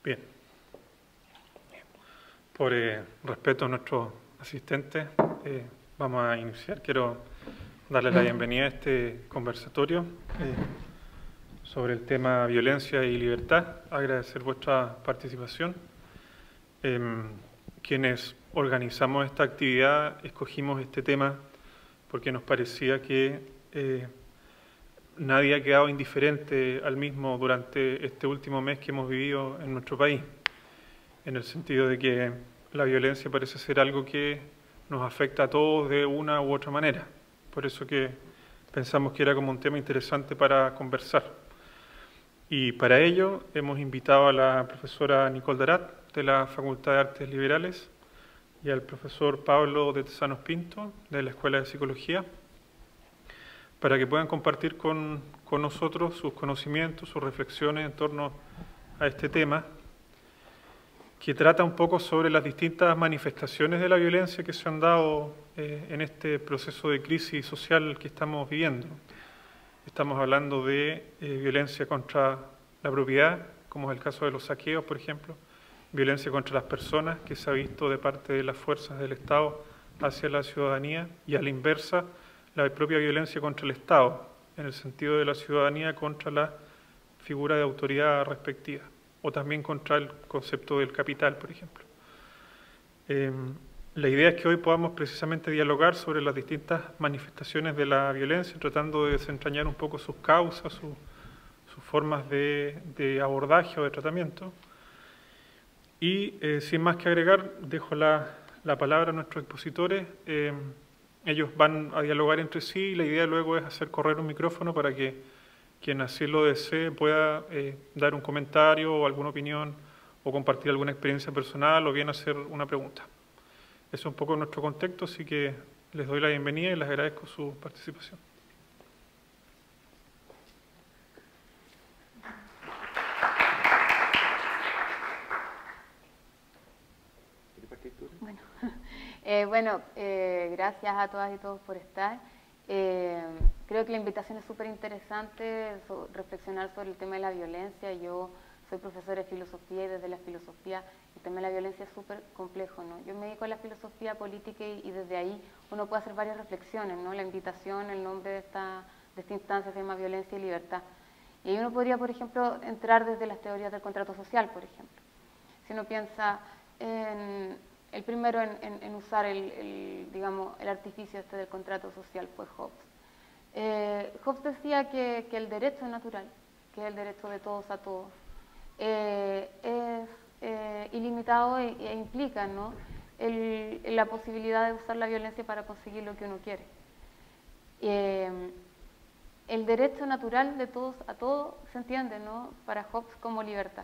Bien. Por respeto a nuestros asistentes, vamos a iniciar. Quiero darle la bienvenida a este conversatorio sobre el tema violencia y libertad. Agradecer vuestra participación. Quienes organizamos esta actividad escogimos este tema porque nos parecía que nadie ha quedado indiferente al mismo durante este último mes que hemos vivido en nuestro país, en el sentido de que la violencia parece ser algo que nos afecta a todos de una u otra manera. Por eso que pensamos que era como un tema interesante para conversar. Y para ello hemos invitado a la profesora Nicole Darat, de la Facultad de Artes Liberales, y al profesor Pablo de Tesanos Pinto, de la Escuela de Psicología, para que puedan compartir con nosotros sus conocimientos, sus reflexiones en torno a este tema, que trata un poco sobre las distintas manifestaciones de la violencia que se han dado en este proceso de crisis social que estamos viviendo. Estamos hablando de violencia contra la propiedad, como es el caso de los saqueos, por ejemplo, violencia contra las personas, que se ha visto de parte de las fuerzas del Estado hacia la ciudadanía, y a la inversa, la propia violencia contra el Estado, en el sentido de la ciudadanía contra la figura de autoridad respectiva, o también contra el concepto del capital, por ejemplo. La idea es que hoy podamos precisamente dialogar sobre las distintas manifestaciones de la violencia, tratando de desentrañar un poco sus causas, sus formas de abordaje o de tratamiento. Y sin más que agregar, dejo la palabra a nuestros expositores. Ellos van a dialogar entre sí y la idea luego es hacer correr un micrófono para que quien así lo desee pueda dar un comentario o alguna opinión o compartir alguna experiencia personal o bien hacer una pregunta. Eso es un poco nuestro contexto, así que les doy la bienvenida y les agradezco su participación. Gracias a todas y todos por estar. Creo que la invitación es súper interesante, reflexionar sobre el tema de la violencia. Yo soy profesora de filosofía y desde la filosofía el tema de la violencia es súper complejo, ¿no? Yo me dedico a la filosofía política y desde ahí uno puede hacer varias reflexiones, ¿no? La invitación, el nombre de esta instancia se llama Violencia y Libertad. Y ahí uno podría, por ejemplo, entrar desde las teorías del contrato social, por ejemplo. Si uno piensa el primero en usar digamos, el artificio este del contrato social fue Hobbes. Hobbes decía que el derecho natural, que es el derecho de todos a todos, es ilimitado e implica, ¿no?, la posibilidad de usar la violencia para conseguir lo que uno quiere. El derecho natural de todos a todos se entiende, ¿no?, para Hobbes como libertad.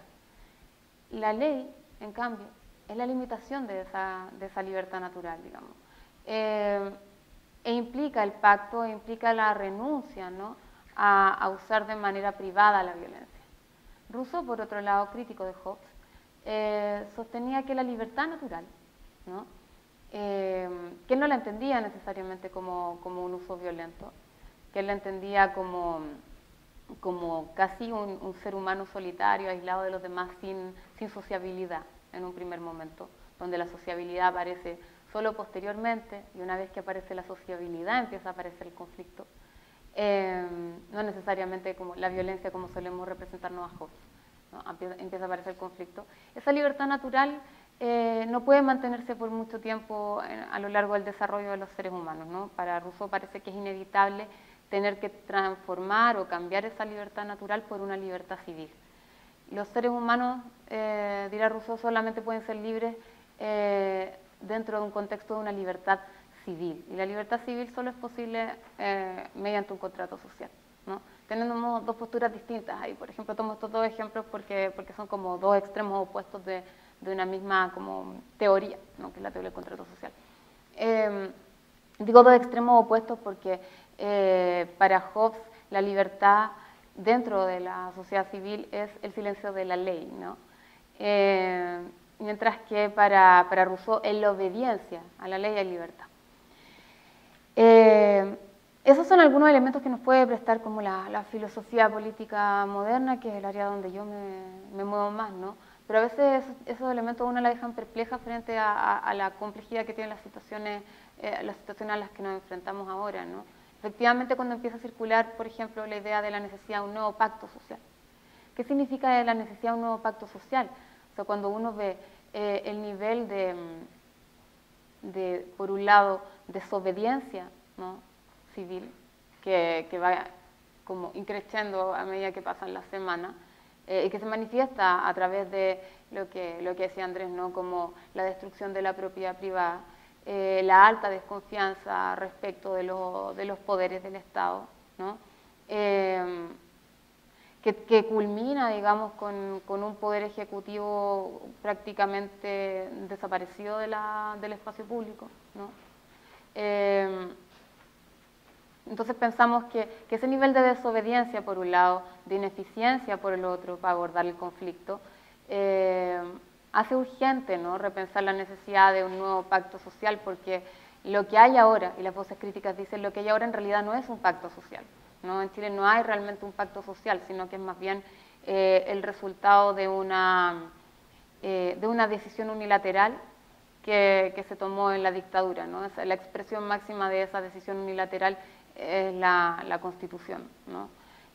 La ley, en cambio, es la limitación de esa libertad natural, digamos. E implica el pacto, implica la renuncia, ¿no?, a usar de manera privada la violencia. Rousseau, por otro lado, crítico de Hobbes, sostenía que la libertad natural, ¿no?, que no la entendía necesariamente como un uso violento, que él la entendía como casi un ser humano solitario, aislado de los demás, sin sociabilidad en un primer momento, donde la sociabilidad aparece solo posteriormente, y una vez que aparece la sociabilidad empieza a aparecer el conflicto. No necesariamente como la violencia como solemos representarnos a Hobbes, ¿no? Empieza a aparecer el conflicto. Esa libertad natural no puede mantenerse por mucho tiempo a lo largo del desarrollo de los seres humanos, ¿no? Para Rousseau parece que es inevitable tener que transformar o cambiar esa libertad natural por una libertad civil. Los seres humanos, dirá Rousseau, solamente pueden ser libres dentro de un contexto de una libertad civil. Y la libertad civil solo es posible mediante un contrato social, ¿no? Tenemos dos posturas distintas ahí. Por ejemplo, tomo estos dos ejemplos porque son como dos extremos opuestos de una misma como teoría, ¿no?, que es la teoría del contrato social. Digo dos extremos opuestos porque para Hobbes la libertad dentro de la sociedad civil es el silencio de la ley, ¿no? Mientras que para Rousseau es la obediencia a la ley y libertad. Esos son algunos elementos que nos puede prestar como la filosofía política moderna, que es el área donde yo me muevo más, ¿no? pero a veces esos elementos uno la dejan perpleja frente a la complejidad que tienen las situaciones a las que nos enfrentamos ahora, ¿no? Efectivamente, cuando empieza a circular, por ejemplo, la idea de la necesidad de un nuevo pacto social. ¿Qué significa la necesidad de un nuevo pacto social? O sea, cuando uno ve el nivel por un lado, desobediencia, ¿no?, civil, que va como increciendo a medida que pasan las semanas, y que se manifiesta a través de lo que decía Andrés, ¿no?, como la destrucción de la propiedad privada, la alta desconfianza respecto de los poderes del Estado, ¿no?, que culmina, digamos, con un poder ejecutivo prácticamente desaparecido del espacio público, ¿no? Entonces pensamos que ese nivel de desobediencia, por un lado, de ineficiencia, por el otro, para abordar el conflicto, hace urgente, ¿no?, repensar la necesidad de un nuevo pacto social, porque lo que hay ahora, y las voces críticas dicen, lo que hay ahora en realidad no es un pacto social, ¿no? En Chile no hay realmente un pacto social, sino que es más bien el resultado de una decisión unilateral que se tomó en la dictadura, ¿no? La expresión máxima de esa decisión unilateral es la Constitución, ¿no?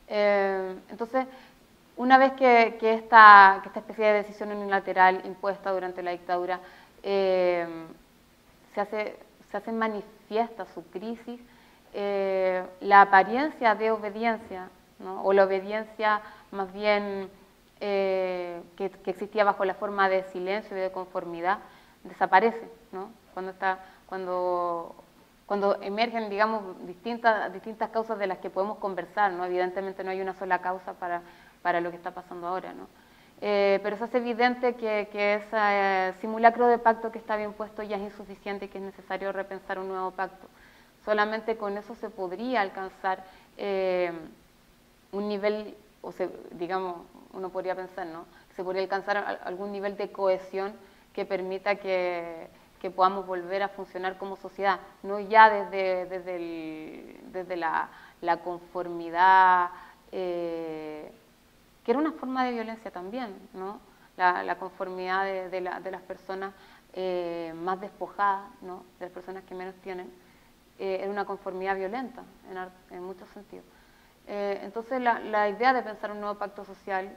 Entonces, una vez que esta especie de decisión unilateral impuesta durante la dictadura se hace manifiesta su crisis, la apariencia de obediencia, ¿no?, o la obediencia más bien que existía bajo la forma de silencio y de conformidad, desaparece, ¿no? Cuando emergen, digamos, distintas causas de las que podemos conversar, ¿no? Evidentemente no hay una sola causa para lo que está pasando ahora, ¿no? Pero se hace evidente que ese simulacro de pacto que está bien puesto ya es insuficiente y que es necesario repensar un nuevo pacto. Solamente con eso se podría alcanzar un nivel, digamos, uno podría pensar, ¿no?, se podría alcanzar algún nivel de cohesión que permita que podamos volver a funcionar como sociedad, no ya desde la conformidad, que era una forma de violencia también, ¿no?, la conformidad de las personas más despojadas, ¿no?, de las personas que menos tienen, era una conformidad violenta en muchos sentidos. Entonces la idea de pensar un nuevo pacto social,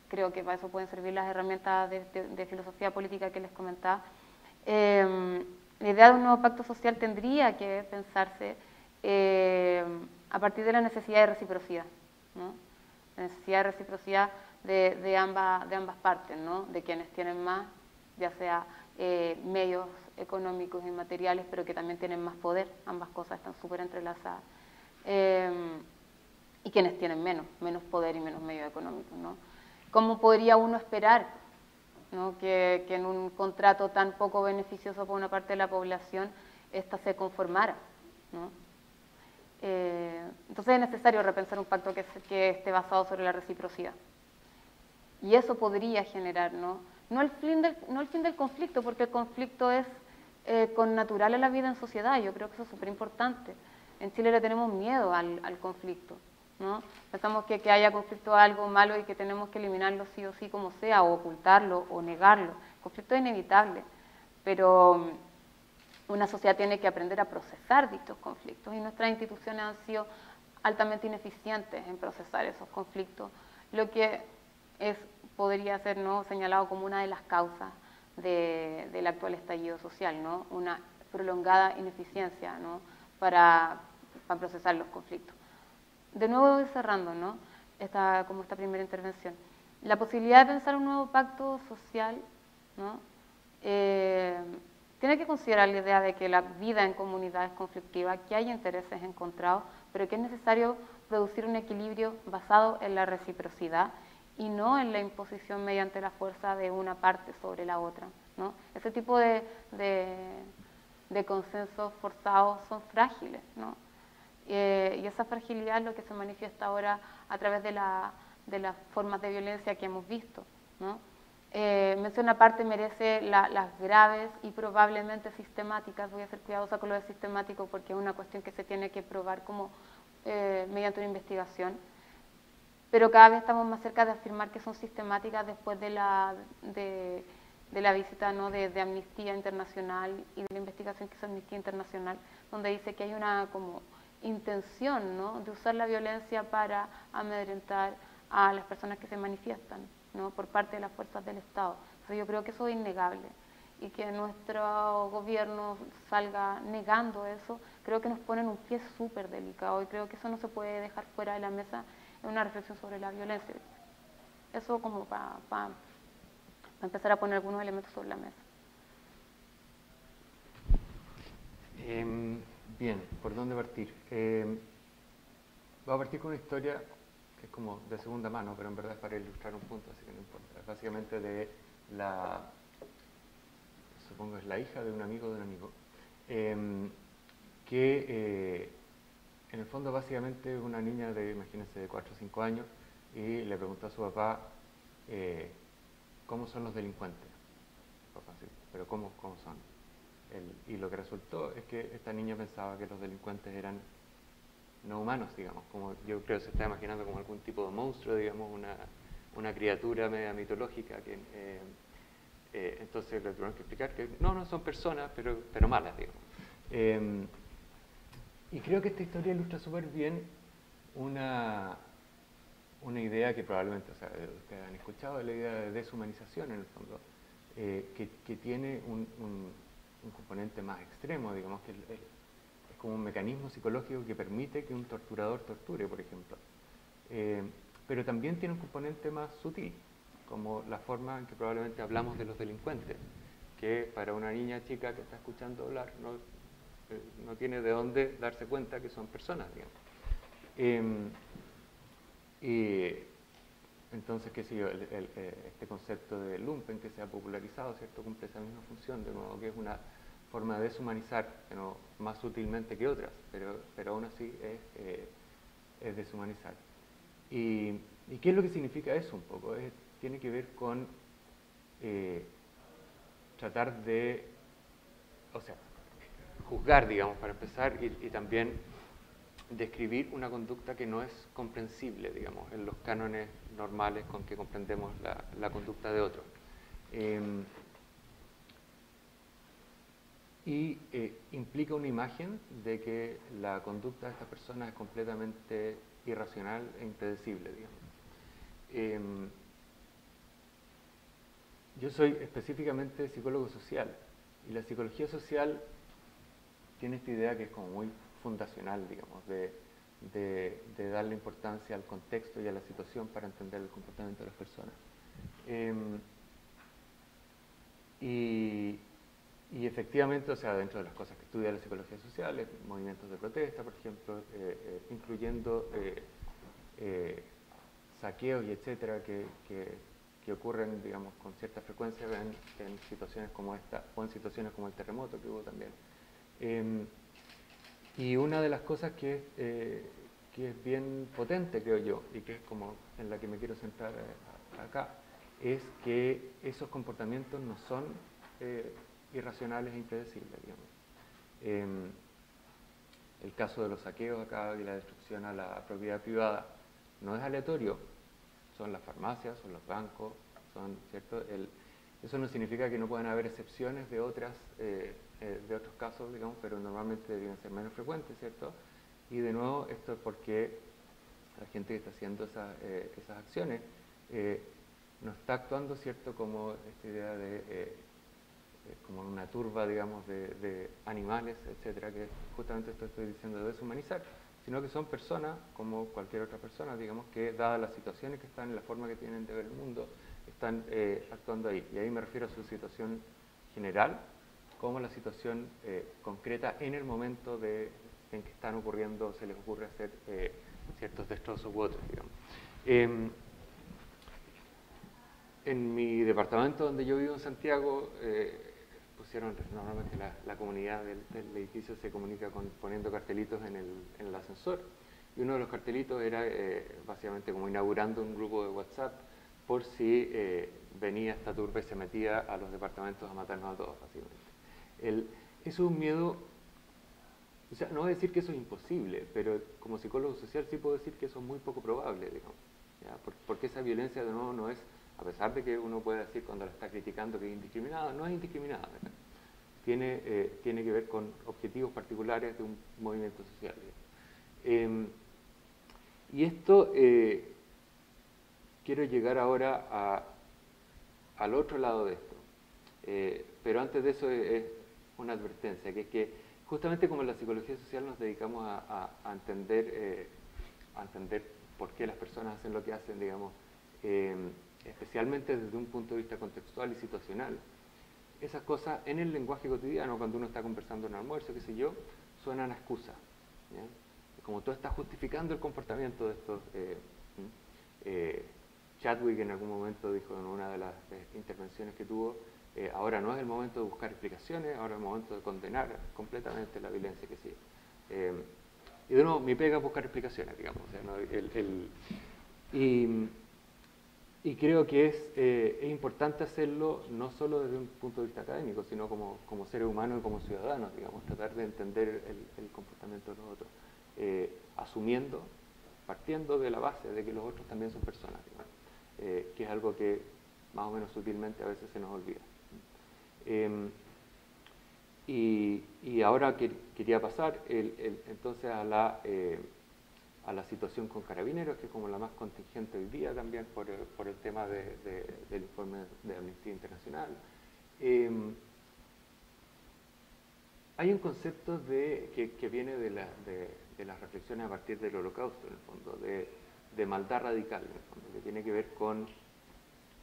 creo que para eso pueden servir las herramientas de filosofía política que les comentaba. La idea de un nuevo pacto social tendría que pensarse a partir de la necesidad de reciprocidad, ¿no?, la necesidad de reciprocidad de ambas partes, ¿no?, de quienes tienen más, ya sea medios económicos y materiales, pero que también tienen más poder, ambas cosas están súper entrelazadas, y quienes tienen menos poder y menos medios económicos, ¿no? ¿Cómo podría uno esperar, ¿no?, que en un contrato tan poco beneficioso para una parte de la población, ésta se conformara, ¿no? Entonces es necesario repensar un pacto que esté basado sobre la reciprocidad. Y eso podría generar, no el fin del conflicto, porque el conflicto es connatural a la vida en sociedad, yo creo que eso es súper importante. En Chile le tenemos miedo al conflicto, ¿no? Pensamos que haya conflicto es algo malo y que tenemos que eliminarlo sí o sí como sea, o ocultarlo, o negarlo. El conflicto es inevitable, pero una sociedad tiene que aprender a procesar dichos conflictos, y nuestras instituciones han sido altamente ineficientes en procesar esos conflictos, lo que podría ser, ¿no?, señalado como una de las causas del actual estallido social, ¿no?, una prolongada ineficiencia, ¿no?, para procesar los conflictos. De nuevo voy cerrando, ¿no?, esta primera intervención. La posibilidad de pensar un nuevo pacto social, ¿no?, tiene que considerar la idea de que la vida en comunidad es conflictiva, que hay intereses encontrados, pero que es necesario producir un equilibrio basado en la reciprocidad y no en la imposición mediante la fuerza de una parte sobre la otra, ¿no? Ese tipo de consensos forzados son frágiles, ¿no? Y esa fragilidad es lo que se manifiesta ahora a través de las formas de violencia que hemos visto, ¿no? Mención aparte merece las graves y probablemente sistemáticas, voy a ser cuidadosa con lo de sistemático porque es una cuestión que se tiene que probar como mediante una investigación, pero cada vez estamos más cerca de afirmar que son sistemáticas después de la visita, ¿no?, de Amnistía Internacional y de la investigación que hizo Amnistía Internacional, donde dice que hay una como intención, ¿no?, de usar la violencia para amedrentar a las personas que se manifiestan, ¿no?, por parte de las fuerzas del Estado. Entonces yo creo que eso es innegable, y que nuestro gobierno salga negando eso, creo que nos pone en un pie súper delicado, y creo que eso no se puede dejar fuera de la mesa en una reflexión sobre la violencia. Eso como para empezar a poner algunos elementos sobre la mesa. Bien, ¿por dónde partir? Voy a partir con una historia que es como de segunda mano, pero en verdad es para ilustrar un punto, así que no importa. Es básicamente de supongo es la hija de un amigo, que en el fondo básicamente es una niña de, imagínense, de 4 o 5 años, y le preguntó a su papá cómo son los delincuentes. Papá, sí, pero ¿cómo son? Y lo que resultó es que esta niña pensaba que los delincuentes eran no humanos, digamos, como yo creo que se está imaginando como algún tipo de monstruo, digamos, una criatura media mitológica que entonces le tuvieron que explicar que no son personas, pero malas, digamos. Y creo que esta historia ilustra súper bien una idea que probablemente, o sea, ustedes han escuchado, la idea de deshumanización en el fondo, que tiene un componente más extremo, digamos, que es como un mecanismo psicológico que permite que un torturador torture, por ejemplo. Pero también tiene un componente más sutil, como la forma en que probablemente hablamos de los delincuentes, que para una niña chica que está escuchando hablar no tiene de dónde darse cuenta que son personas, digamos. Y entonces, qué sé yo, este concepto de lumpen que se ha popularizado, ¿cierto?, cumple esa misma función, de modo que es una forma de deshumanizar, ¿no?, más sutilmente que otras, pero aún así es deshumanizar. ¿Y qué es lo que significa eso un poco? Tiene que ver con tratar de, o sea, juzgar, digamos, para empezar, y también describir una conducta que no es comprensible, digamos, en los cánones normales con que comprendemos la conducta de otro. Implica una imagen de que la conducta de esta persona es completamente irracional e impredecible, digamos. Yo soy específicamente psicólogo social, y la psicología social tiene esta idea que es como muy fundacional, digamos, de darle importancia al contexto y a la situación para entender el comportamiento de las personas. Y efectivamente, o sea, dentro de las cosas que estudia la psicología social, movimientos de protesta, por ejemplo, incluyendo saqueos y etcétera, que ocurren, digamos, con cierta frecuencia en situaciones como esta, o en situaciones como el terremoto que hubo también. Y una de las cosas que es bien potente, creo yo, y que es como en la que me quiero centrar acá, es que esos comportamientos no son irracionales e impredecibles, digamos. El caso de los saqueos acá y la destrucción a la propiedad privada no es aleatorio, son las farmacias, son los bancos, ¿cierto? Eso no significa que no puedan haber excepciones de otros casos, digamos, pero normalmente deberían ser menos frecuentes, ¿cierto? Y de nuevo, esto es porque la gente que está haciendo esas acciones no está actuando, ¿cierto?, como esta idea de como una turba, digamos, de animales, etcétera, que justamente esto estoy diciendo de deshumanizar, sino que son personas como cualquier otra persona, digamos, que dadas las situaciones que están, la forma que tienen de ver el mundo, están actuando ahí. Y ahí me refiero a su situación general, como la situación concreta en el momento en que están ocurriendo, se les ocurre hacer ciertos destrozos u otros, digamos. En mi departamento donde yo vivo en Santiago, pusieron, normalmente la comunidad del edificio se comunica poniendo cartelitos en el ascensor, y uno de los cartelitos era básicamente como inaugurando un grupo de WhatsApp por si venía esta turba y se metía a los departamentos a matarnos a todos, básicamente. Eso es un miedo, o sea, no voy a decir que eso es imposible, pero como psicólogo social sí puedo decir que eso es muy poco probable, digamos. ¿ya? Porque esa violencia, de nuevo, no es, a pesar de que uno puede decir cuando la está criticando que es indiscriminada, no es indiscriminada, ¿verdad? Tiene que ver con objetivos particulares de un movimiento social. Y esto, quiero llegar ahora al otro lado de esto. Pero antes de eso es una advertencia, que es que justamente como en la psicología social nos dedicamos a entender por qué las personas hacen lo que hacen, digamos, especialmente desde un punto de vista contextual y situacional, esas cosas en el lenguaje cotidiano, cuando uno está conversando en un almuerzo, qué sé yo, suenan a excusa, ¿ya? Como tú estás justificando el comportamiento de estos... Chadwick en algún momento dijo en una de las intervenciones que tuvo, ahora no es el momento de buscar explicaciones, ahora es el momento de condenar completamente la violencia que sigue. Y de nuevo, mi pega es buscar explicaciones, digamos. O sea, ¿no? Y creo que es importante hacerlo no solo desde un punto de vista académico, sino como seres humanos y como ciudadanos, digamos, tratar de entender el comportamiento de los otros, partiendo de la base de que los otros también son personas, digamos, que es algo que más o menos sutilmente a veces se nos olvida. Y ahora quería pasar entonces a la situación con Carabineros, que es como la más contingente hoy día también por el tema del informe de Amnistía Internacional. Hay un concepto que viene de las reflexiones a partir del Holocausto, en el fondo, de maldad radical, en el fondo, que tiene que ver con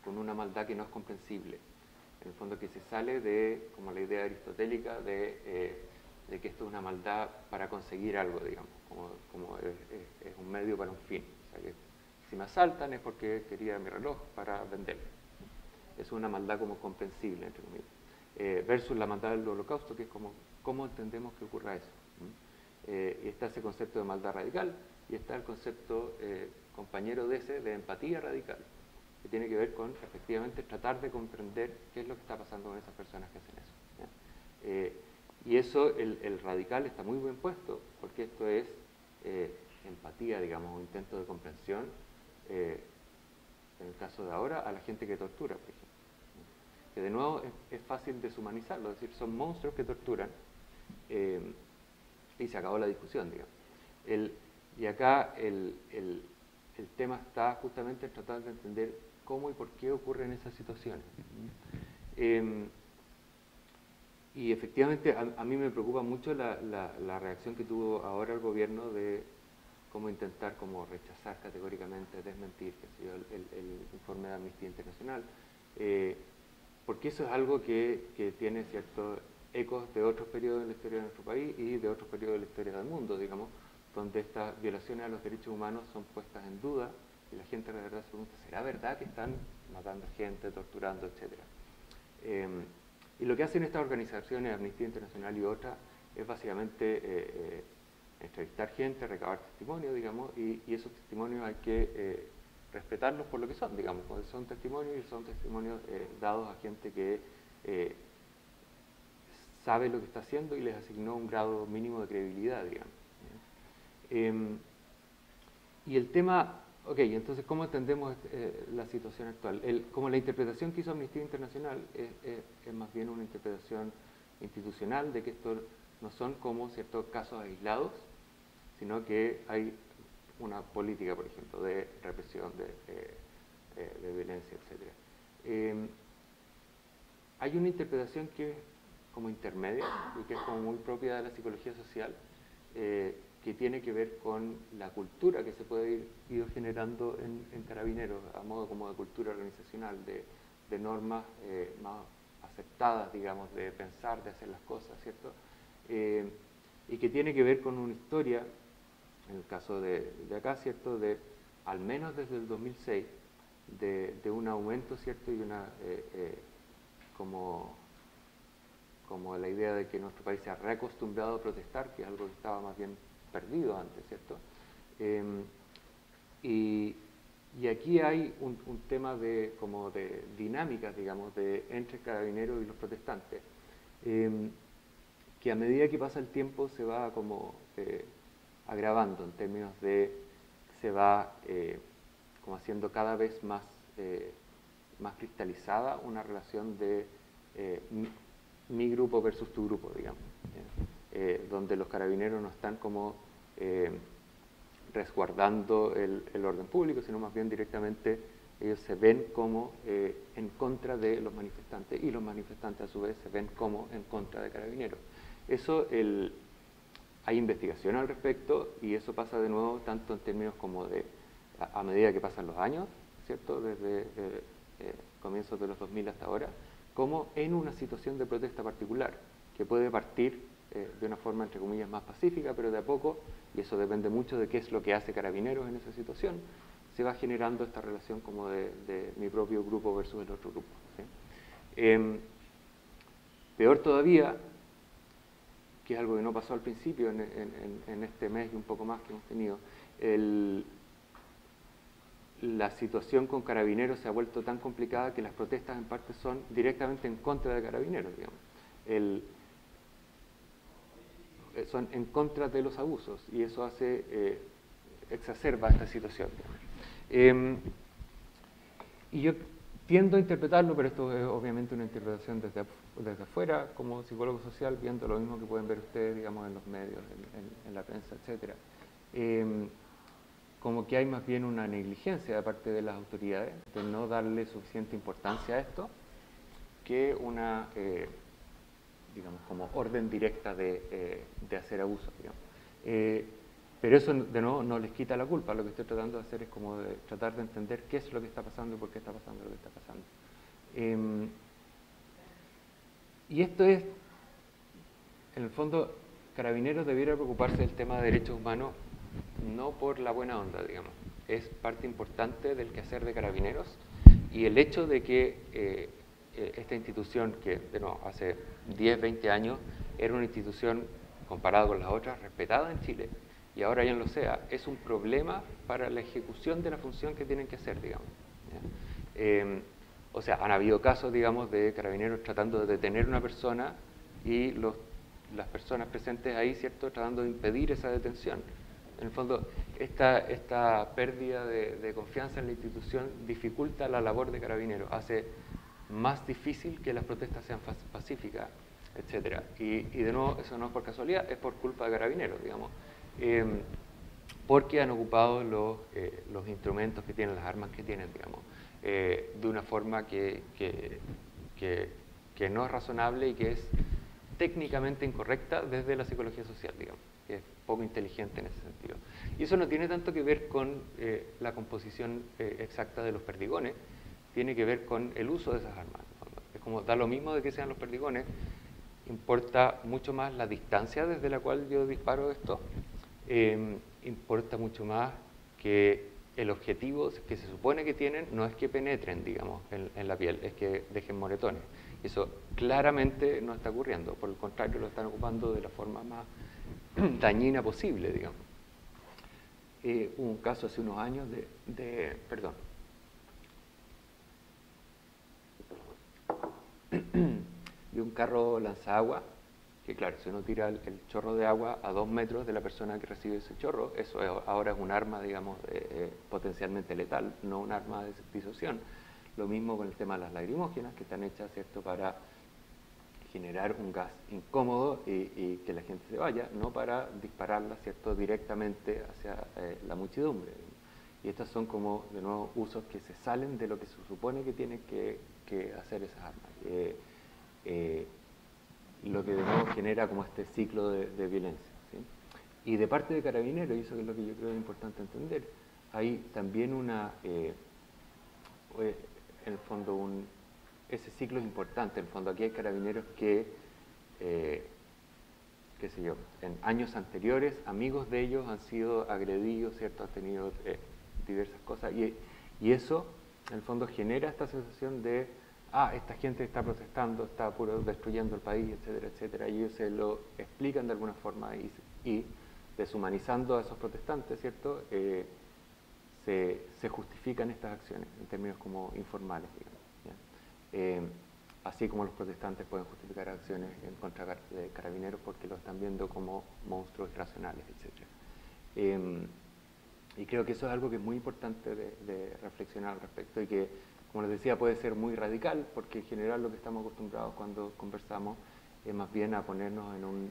una maldad que no es comprensible. En el fondo, que se sale de como la idea aristotélica de que esto es una maldad para conseguir algo, digamos, como es un medio para un fin. O sea, que si me asaltan es porque quería mi reloj para venderlo. Es una maldad como comprensible, entre comillas. Versus la maldad del Holocausto, que es como cómo entendemos que ocurra eso. Y está ese concepto de maldad radical, y está el concepto compañero de ese, de empatía radical, que tiene que ver con, efectivamente, tratar de comprender qué es lo que está pasando con esas personas que hacen eso, ¿ya? Y eso, el radical está muy bien puesto, porque esto es empatía, digamos, un intento de comprensión, en el caso de ahora, a la gente que tortura, por ejemplo. Que de nuevo es fácil deshumanizarlo, es decir, son monstruos que torturan, y se acabó la discusión, digamos. Y acá el tema está justamente en tratar de entender cómo y por qué ocurren esas situaciones. Y efectivamente a mí me preocupa mucho la reacción que tuvo ahora el gobierno de cómo intentar como rechazar categóricamente, desmentir el informe de Amnistía Internacional, porque eso es algo que tiene ciertos ecos de otros periodos de la historia de nuestro país y de otros periodos de la historia del mundo, digamos, donde estas violaciones a los derechos humanos son puestas en duda y la gente de verdad se pregunta, ¿será verdad que están matando gente, torturando, etcétera? Y lo que hacen estas organizaciones, Amnistía Internacional y otras, es básicamente entrevistar gente, recabar testimonios, digamos, y esos testimonios hay que respetarlos por lo que son, digamos, son testimonios y son testimonios dados a gente que sabe lo que está haciendo y les asignó un grado mínimo de credibilidad, digamos. Y el tema, ok, entonces, ¿cómo entendemos la situación actual? Como la interpretación que hizo Amnistía Internacional es más bien una interpretación institucional de que esto no son como ciertos casos aislados, sino que hay una política, por ejemplo, de represión, de violencia, etc. Hay una interpretación que es como intermedia y que es como muy propia de la psicología social, que tiene que ver con la cultura que se puede ir generando en Carabineros, a modo como de cultura organizacional, de normas más aceptadas, digamos, de pensar, de hacer las cosas, ¿cierto? Y que tiene que ver con una historia, en el caso de acá, ¿cierto?, de al menos desde el 2006, de un aumento, ¿cierto?, y una como la idea de que nuestro país se ha reacostumbrado a protestar, que es algo que estaba más bien perdido antes, ¿cierto? Y aquí hay un tema de dinámicas, digamos, entre Carabineros y los protestantes, que a medida que pasa el tiempo se va como agravando en términos de se va como haciendo cada vez más, más cristalizada una relación de mi grupo versus tu grupo, digamos, donde los carabineros no están como resguardando el orden público, sino más bien directamente ellos se ven como en contra de los manifestantes, y los manifestantes a su vez se ven como en contra de carabineros. Eso, hay investigación al respecto, y eso pasa de nuevo tanto en términos como de, a medida que pasan los años, ¿cierto?, desde comienzos de los 2000 hasta ahora, como en una situación de protesta particular, que puede partir de una forma, entre comillas, más pacífica, pero de a poco, y eso depende mucho de qué es lo que hace Carabineros en esa situación, se va generando esta relación como de mi propio grupo versus el otro grupo, ¿sí? Peor todavía, que es algo que no pasó al principio en este mes y un poco más que hemos tenido, la situación con Carabineros se ha vuelto tan complicada que las protestas en parte son directamente en contra de Carabineros, digamos. Son en contra de los abusos, y eso hace, exacerba esta situación. Y yo tiendo a interpretarlo, pero esto es obviamente una interpretación desde afuera, como psicólogo social, viendo lo mismo que pueden ver ustedes, digamos, en los medios, en la prensa, etc. Como que hay más bien una negligencia de parte de las autoridades de no darle suficiente importancia a esto, que una, digamos, como orden directa de hacer abuso, digamos. Pero eso, de nuevo, no les quita la culpa. Lo que estoy tratando de hacer es como de tratar de entender qué es lo que está pasando y por qué está pasando lo que está pasando. Y esto es, en el fondo, Carabineros debiera preocuparse del tema de derechos humanos no por la buena onda, digamos. Es parte importante del quehacer de Carabineros, y el hecho de que esta institución, que de nuevo, hace 10, 20 años era una institución, comparada con las otras, respetada en Chile, y ahora ya no lo sea, es un problema para la ejecución de la función que tienen que hacer, digamos. O sea, han habido casos, digamos, de Carabineros tratando de detener a una persona y las personas presentes ahí, ¿cierto?, tratando de impedir esa detención. En el fondo, esta pérdida de confianza en la institución dificulta la labor de Carabineros, hace más difícil que las protestas sean pacíficas, etc. Y de nuevo, eso no es por casualidad, es por culpa de Carabineros, digamos, porque han ocupado los instrumentos que tienen, las armas que tienen, digamos, de una forma que no es razonable y que es técnicamente incorrecta desde la psicología social, digamos, que es poco inteligente en ese sentido. Y eso no tiene tanto que ver con la composición exacta de los perdigones, tiene que ver con el uso de esas armas. Es como, da lo mismo de que sean los perdigones, importa mucho más la distancia desde la cual yo disparo esto, importa mucho más que el objetivo que se supone que tienen no es que penetren, digamos, en la piel, es que dejen moretones. Eso claramente no está ocurriendo, por el contrario, lo están ocupando de la forma más dañina posible, digamos. Hubo un caso hace unos años de un carro lanzagua, que claro, si uno tira el chorro de agua a 2 metros de la persona que recibe ese chorro, eso ahora es un arma, digamos, potencialmente letal, no un arma de disuasión. Lo mismo con el tema de las lacrimógenas, que están hechas, ¿cierto?, para generar un gas incómodo y que la gente se vaya, no para dispararlas, ¿cierto?, directamente hacia la muchedumbre. Y estos son como, de nuevo, usos que se salen de lo que se supone que tienen que hacer esas armas. Lo que de nuevo genera como este ciclo de violencia, ¿sí? Y de parte de Carabineros, y eso es lo que yo creo que es importante entender, hay también en el fondo, ese ciclo es importante. En el fondo, aquí hay Carabineros que, qué sé yo, en años anteriores, amigos de ellos han sido agredidos, ¿cierto?, han tenido diversas cosas, y eso, en el fondo, genera esta sensación de esta gente está protestando, está puro destruyendo el país, etcétera, etcétera, y ellos se lo explican de alguna forma y deshumanizando a esos protestantes, ¿cierto?, se justifican estas acciones en términos como informales, digamos, ¿ya? Así como los protestantes pueden justificar acciones en contra de Carabineros porque lo están viendo como monstruos irracionales, etcétera. Y creo que eso es algo que es muy importante de reflexionar al respecto y que, como les decía, puede ser muy radical, porque en general lo que estamos acostumbrados cuando conversamos es más bien a ponernos en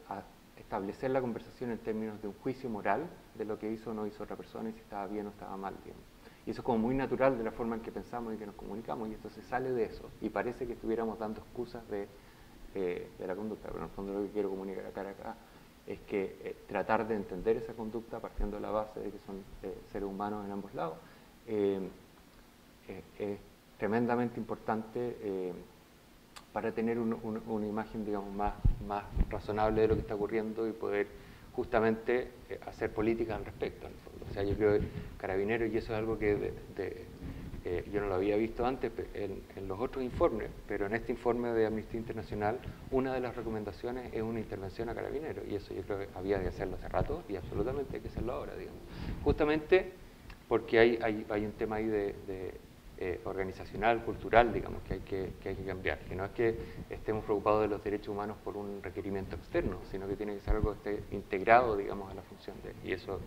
a establecer la conversación en términos de un juicio moral de lo que hizo o no hizo otra persona y si estaba bien o estaba mal, digamos. Y eso es como muy natural de la forma en que pensamos y que nos comunicamos, y esto se sale de eso, y parece que estuviéramos dando excusas de la conducta, pero en el fondo lo que quiero comunicar acá es que tratar de entender esa conducta partiendo de la base de que son seres humanos en ambos lados es tremendamente importante para tener una imagen, digamos, más razonable de lo que está ocurriendo y poder justamente hacer política al respecto, en el fondo. O sea, yo creo que Carabineros, y eso es algo que yo no lo había visto antes en los otros informes, pero en este informe de Amnistía Internacional, una de las recomendaciones es una intervención a Carabineros, y eso yo creo que había de hacerlo hace rato, y absolutamente hay que hacerlo ahora, digamos. Justamente porque hay un tema ahí organizacional, cultural, digamos, que hay que cambiar, que no es que estemos preocupados de los derechos humanos por un requerimiento externo, sino que tiene que ser algo que esté integrado, digamos, a la función y eso,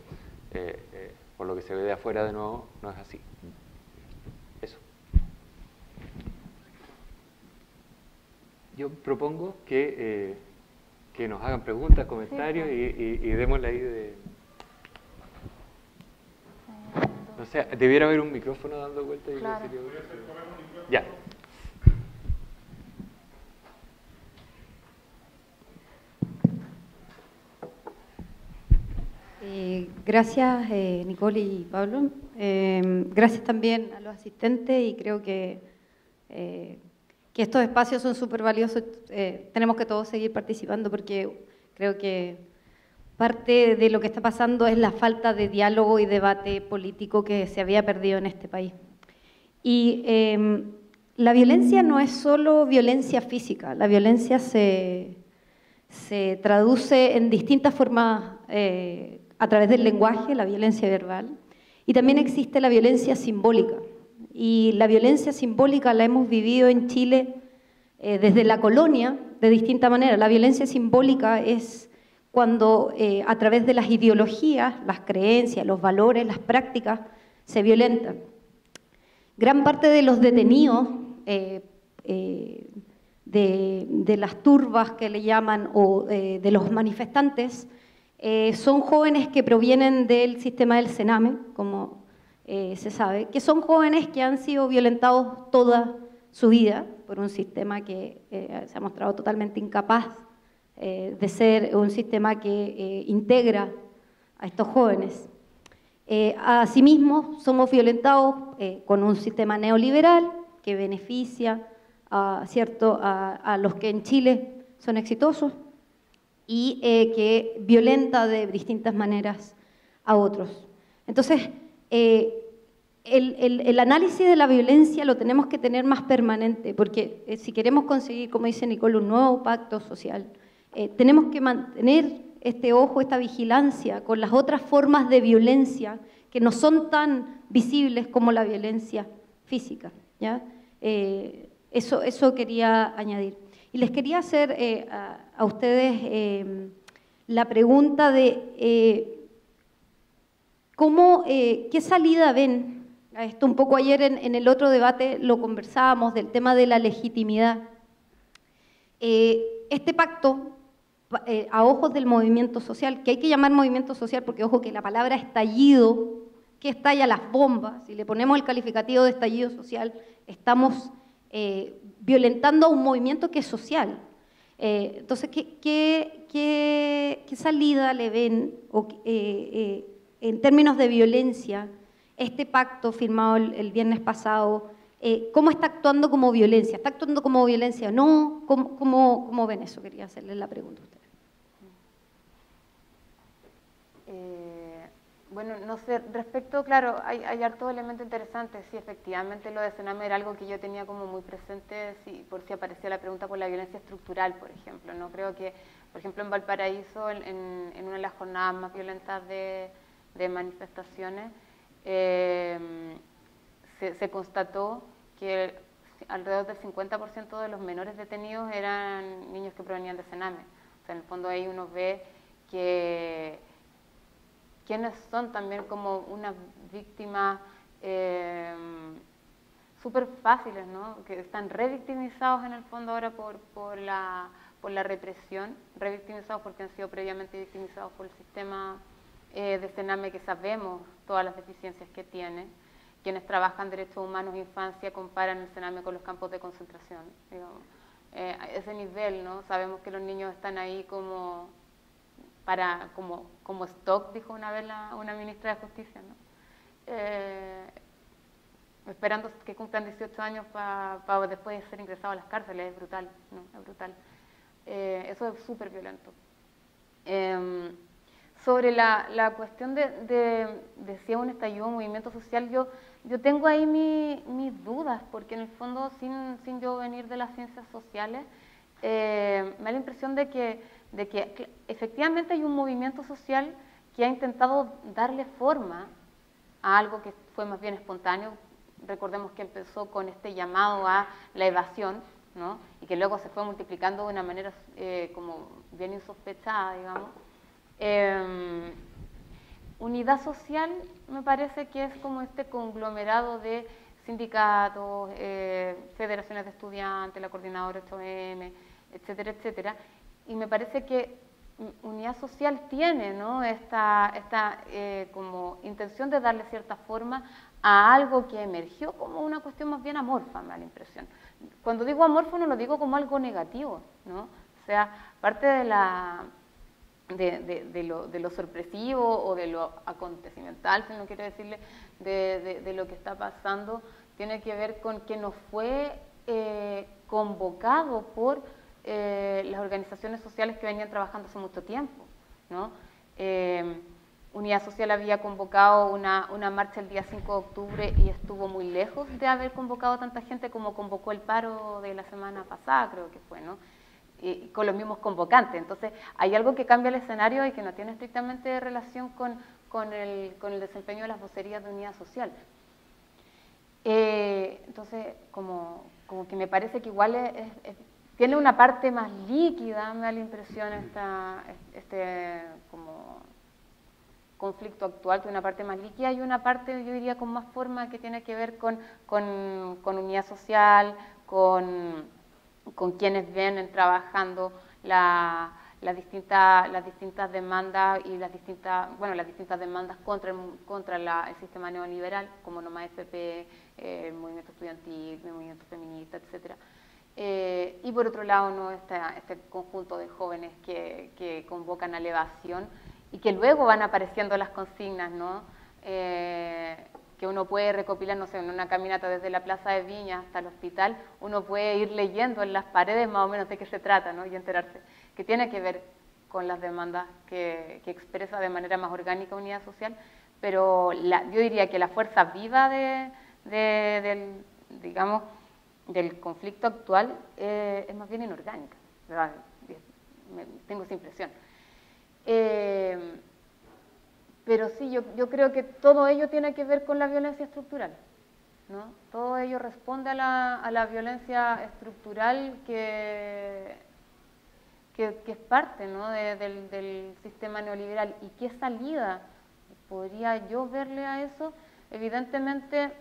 por lo que se ve de afuera, de nuevo, no es así. Eso. Yo propongo que nos hagan preguntas, comentarios, sí, y démosle ahí de... O sea, debiera haber un micrófono dando vueltas. Claro. Ya. Gracias, Nicole y Pablo. Gracias también a los asistentes y creo que estos espacios son súper valiosos. Tenemos que todos seguir participando porque creo que parte de lo que está pasando es la falta de diálogo y debate político que se había perdido en este país. Y la violencia no es solo violencia física, la violencia se traduce en distintas formas a través del lenguaje, la violencia verbal, y también existe la violencia simbólica. Y la violencia simbólica la hemos vivido en Chile desde la colonia de distinta manera. La violencia simbólica es cuando a través de las ideologías, las creencias, los valores, las prácticas, se violentan. Gran parte de los detenidos de las turbas que le llaman o de los manifestantes son jóvenes que provienen del sistema del Sename, como se sabe, que son jóvenes que han sido violentados toda su vida por un sistema que se ha mostrado totalmente incapaz de ser un sistema que integra a estos jóvenes. Asimismo, somos violentados con un sistema neoliberal que beneficia a los que en Chile son exitosos y que violenta de distintas maneras a otros. Entonces, el análisis de la violencia lo tenemos que tener más permanente, porque si queremos conseguir, como dice Nicole, un nuevo pacto social, tenemos que mantener este ojo, esta vigilancia con las otras formas de violencia que no son tan visibles como la violencia física, ¿ya? Eso quería añadir. Y les quería hacer a ustedes la pregunta de ¿qué salida ven a esto? Un poco ayer en el otro debate lo conversábamos del tema de la legitimidad. Este pacto, a ojos del movimiento social, que hay que llamar movimiento social porque, ojo, que la palabra estallido, que estalla las bombas, si le ponemos el calificativo de estallido social, estamos violentando a un movimiento que es social. Entonces, ¿qué salida le ven en términos de violencia este pacto firmado el viernes pasado? ¿Cómo está actuando como violencia? ¿Está actuando como violencia o no? ¿Cómo ven eso? Quería hacerles la pregunta a ustedes. Bueno, no sé, respecto, claro, hay hartos elementos interesantes. Sí, efectivamente lo de Sename era algo que yo tenía como muy presente, por si aparecía la pregunta por la violencia estructural, por ejemplo. No creo que, por ejemplo, en Valparaíso, en una de las jornadas más violentas de manifestaciones, se constató que alrededor del 50% de los menores detenidos eran niños que provenían de Sename. O sea, en el fondo ahí uno ve que quienes son también como unas víctimas súper fáciles, ¿no? Que están revictimizados en el fondo ahora por la represión, revictimizados porque han sido previamente victimizados por el sistema de Sename, que sabemos todas las deficiencias que tiene. Quienes trabajan derechos humanos e infancia comparan el Sename con los campos de concentración, digamos. A ese nivel, ¿no? Sabemos que los niños están ahí como stock, dijo una vez una ministra de Justicia, ¿no? Esperando que cumplan 18 años para después ser ingresados a las cárceles. Es brutal, ¿no? Es brutal. Eso es súper violento. Sobre la cuestión de si es un estallido, un movimiento social, yo tengo ahí mis dudas, porque en el fondo, sin yo venir de las ciencias sociales, me da la impresión de que efectivamente hay un movimiento social que ha intentado darle forma a algo que fue más bien espontáneo. Recordemos que empezó con este llamado a la evasión, ¿no? Y que luego se fue multiplicando de una manera como bien insospechada, digamos. Unidad social me parece que es como este conglomerado de sindicatos, federaciones de estudiantes, la coordinadora 8M, etcétera, etcétera. Y me parece que Unidad Social tiene, ¿no?, esta como intención de darle cierta forma a algo que emergió como una cuestión más bien amorfa, me da la impresión. Cuando digo amorfo no lo digo como algo negativo, ¿no? O sea, parte de lo sorpresivo o de lo acontecimental, si no quiero decirle, de lo que está pasando, tiene que ver con que no fue convocado por las organizaciones sociales que venían trabajando hace mucho tiempo, ¿no? Unidad Social había convocado una marcha el día 5 de octubre y estuvo muy lejos de haber convocado tanta gente como convocó el paro de la semana pasada, creo que fue, ¿no? Y con los mismos convocantes. Entonces, hay algo que cambia el escenario y que no tiene estrictamente relación con el desempeño de las vocerías de Unidad Social. Entonces, como que me parece que igual tiene una parte más líquida, me da la impresión, este como conflicto actual, tiene una parte más líquida y una parte, yo diría, con más forma, que tiene que ver con Unidad Social, con quienes vienen trabajando las distintas demandas y las distintas demandas contra el sistema neoliberal, como Nomás FP, el movimiento estudiantil, el movimiento feminista, etcétera. Y por otro lado, ¿no?, este conjunto de jóvenes que convocan a la evasión y que luego van apareciendo las consignas, ¿no? Que uno puede recopilar, no sé, en una caminata desde la Plaza de Viña hasta el hospital, uno puede ir leyendo en las paredes más o menos de qué se trata, ¿no? Y enterarse, que tiene que ver con las demandas que expresa de manera más orgánica Unidad Social, pero yo diría que la fuerza viva del conflicto actual es más bien inorgánica, ¿verdad? Tengo esa impresión. Pero sí, yo creo que todo ello tiene que ver con la violencia estructural, ¿no? Todo ello responde a la violencia estructural que es parte, ¿no?, del sistema neoliberal. ¿Y qué salida podría yo verle a eso? Evidentemente,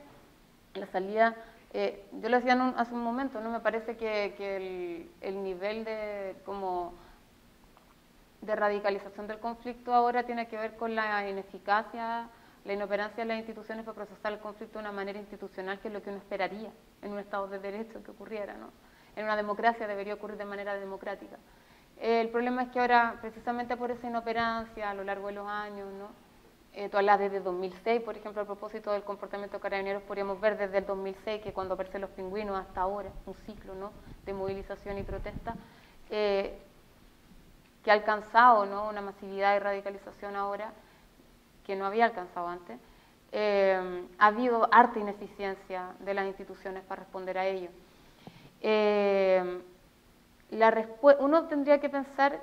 la salida, yo lo decía hace un momento, ¿no? Me parece que el nivel de radicalización del conflicto ahora tiene que ver con la ineficacia, la inoperancia de las instituciones para procesar el conflicto de una manera institucional, que es lo que uno esperaría en un Estado de Derecho que ocurriera, ¿no? En una democracia debería ocurrir de manera democrática. El problema es que ahora, precisamente por esa inoperancia a lo largo de los años, ¿no? Tú hablas desde 2006, por ejemplo, a propósito del comportamiento de Carabineros, podríamos ver desde el 2006, que cuando aparecen los pingüinos hasta ahora, un ciclo, ¿no?, de movilización y protesta, que ha alcanzado, ¿no?, una masividad de radicalización ahora que no había alcanzado antes. Ha habido harta ineficiencia de las instituciones para responder a ello. Uno tendría que pensar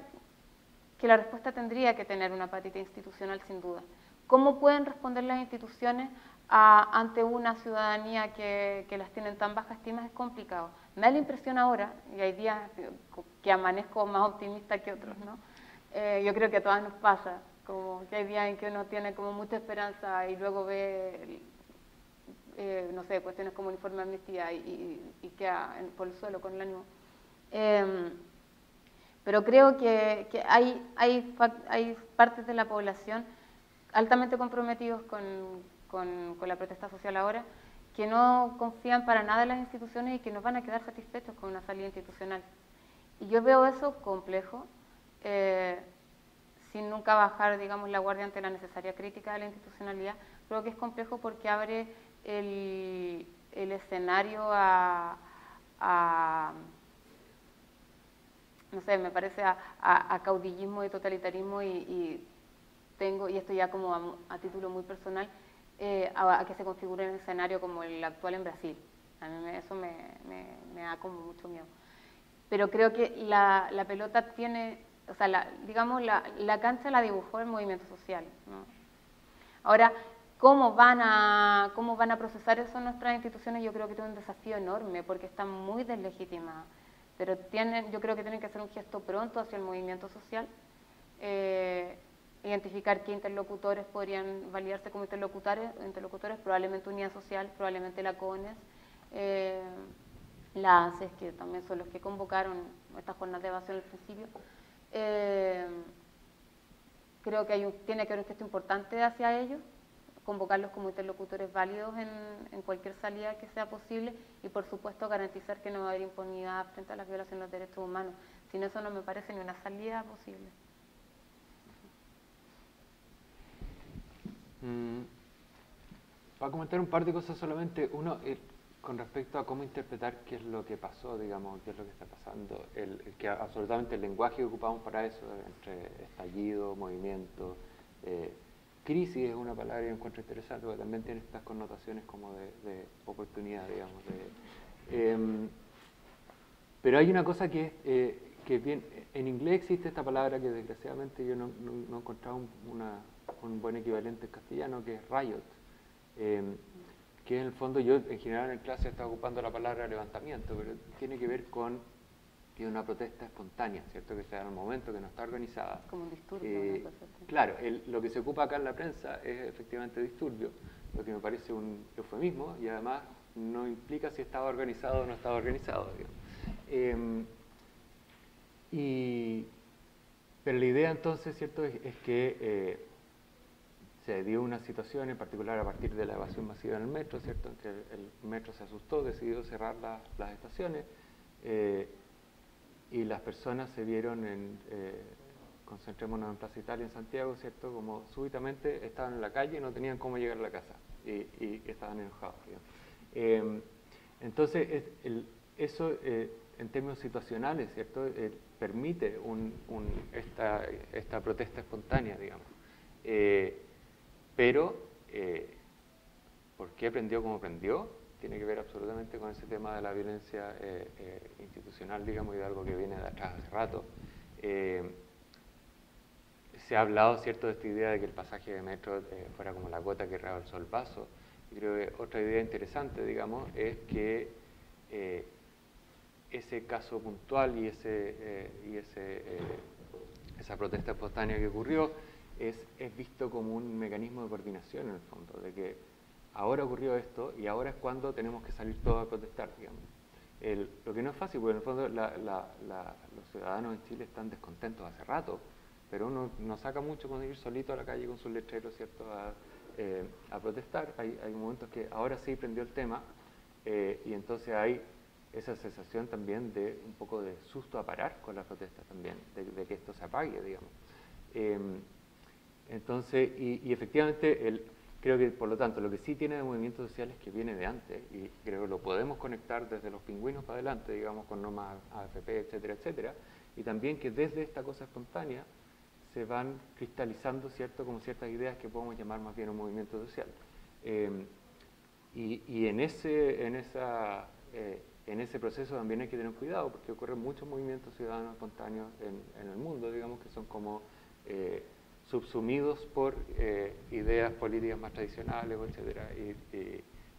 que la respuesta tendría que tener una patita institucional, sin duda. ¿Cómo pueden responder las instituciones ante una ciudadanía que las tienen tan baja estima? Es complicado. Me da la impresión ahora, y hay días que amanezco más optimista que otros, ¿no? Yo creo que a todas nos pasa, Como que hay días en que uno tiene como mucha esperanza y luego ve, no sé, cuestiones como el informe de Amnistía y queda por el suelo con el ánimo. Pero creo que hay partes de la población altamente comprometidos con la protesta social ahora, que no confían para nada en las instituciones y que no van a quedar satisfechos con una salida institucional. Y yo veo eso complejo, sin nunca bajar, digamos, la guardia ante la necesaria crítica de la institucionalidad. Creo que es complejo porque abre el escenario no sé, me parece a caudillismo y totalitarismo y esto ya como a título muy personal, a que se configure un escenario como el actual en Brasil. A mí eso me da como mucho miedo. Pero creo que la pelota tiene, o sea, digamos, la cancha la dibujó el movimiento social, ¿no? Ahora, ¿cómo van a procesar eso nuestras instituciones? Yo creo que tiene un desafío enorme porque están muy deslegitimadas. Pero yo creo que tienen que hacer un gesto pronto hacia el movimiento social, identificar qué interlocutores podrían validarse como interlocutores, probablemente Unidad Social, probablemente la CONES, la ACES, que también son los que convocaron estas jornadas de evasión al principio. Creo que tiene que haber un gesto importante hacia ellos, convocarlos como interlocutores válidos en cualquier salida que sea posible y, por supuesto, garantizar que no va a haber impunidad frente a las violaciones de los derechos humanos. Sin eso no me parece ni una salida posible. Para comentar un par de cosas solamente. Uno, con respecto a cómo interpretar qué es lo que pasó, digamos, qué es lo que está pasando. Que absolutamente el lenguaje que ocupamos para eso, entre estallido, movimiento, crisis es una palabra que encuentro interesante, porque también tiene estas connotaciones como de oportunidad, digamos. Pero hay una cosa que bien, en inglés existe esta palabra que desgraciadamente yo no he encontrado un buen equivalente en castellano, que es riot, que en el fondo yo en general en clase estaba ocupando la palabra levantamiento, pero tiene que ver con que es una protesta espontánea, ¿cierto? Que se da en el momento, que no está organizada. Como un disturbio. Claro, lo que se ocupa acá en la prensa es efectivamente disturbio, lo que me parece un eufemismo y además no implica si estaba organizado o no estaba organizado, digamos. Pero la idea entonces, ¿cierto?, es que se dio una situación en particular a partir de la evasión masiva en el metro, ¿cierto?, en que el metro se asustó, decidió cerrar las estaciones, y las personas se vieron concentrémonos en Plaza Italia, en Santiago, ¿cierto?, como súbitamente estaban en la calle y no tenían cómo llegar a la casa, y estaban enojados, digamos. Entonces, eso en términos situacionales, ¿cierto?, permite esta protesta espontánea, digamos. Pero, ¿por qué prendió como prendió? Tiene que ver absolutamente con ese tema de la violencia institucional, digamos, y de algo que viene de atrás hace rato. Se ha hablado, ¿cierto?, de esta idea de que el pasaje de metro fuera como la gota que rebalsó el vaso. Y creo que otra idea interesante, digamos, es que ese caso puntual y esa protesta espontánea que ocurrió es visto como un mecanismo de coordinación en el fondo, de que ahora ocurrió esto y ahora es cuando tenemos que salir todos a protestar, digamos. Lo que no es fácil, porque en el fondo los ciudadanos en Chile están descontentos hace rato, pero uno no saca mucho con ir solito a la calle con sus letreros, ¿cierto?, a protestar. Hay momentos que ahora sí prendió el tema, y entonces hay esa sensación también de un poco de susto a parar con las protestas también, de que esto se apague, digamos. Entonces, y efectivamente, creo que por lo tanto lo que sí tiene de movimiento social es que viene de antes, y creo que lo podemos conectar desde los pingüinos para adelante, digamos, con normas AFP, etcétera, etcétera, y también que desde esta cosa espontánea se van cristalizando, ¿cierto?, como ciertas ideas que podemos llamar más bien un movimiento social. Y en ese proceso también hay que tener cuidado, porque ocurren muchos movimientos ciudadanos espontáneos en el mundo, digamos, que son como subsumidos por ideas políticas más tradicionales, etcétera,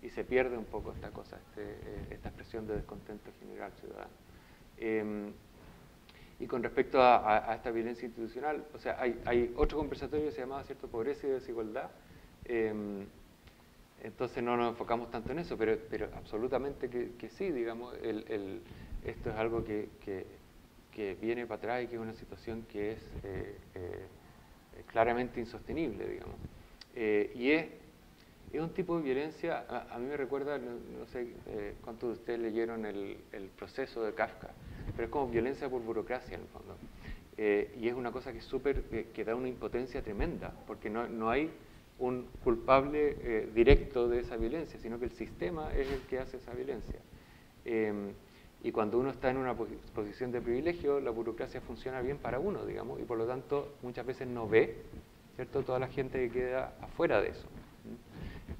y se pierde un poco esta cosa, esta expresión de descontento general ciudadano. Y con respecto a esta violencia institucional, o sea, hay otro conversatorio que se llamaba, ¿cierto?, pobreza y desigualdad. Entonces no nos enfocamos tanto en eso, pero absolutamente que sí, digamos, esto es algo que viene para atrás y que es una situación que es claramente insostenible, digamos. Y es un tipo de violencia, a mí me recuerda, no sé cuántos de ustedes leyeron el proceso de Kafka, pero es como violencia por burocracia en el fondo. Y es una cosa que es súper, que da una impotencia tremenda, porque no hay un culpable directo de esa violencia, sino que el sistema es el que hace esa violencia. Y cuando uno está en una posición de privilegio, la burocracia funciona bien para uno, digamos, y por lo tanto muchas veces no ve, ¿cierto?, toda la gente que queda afuera de eso.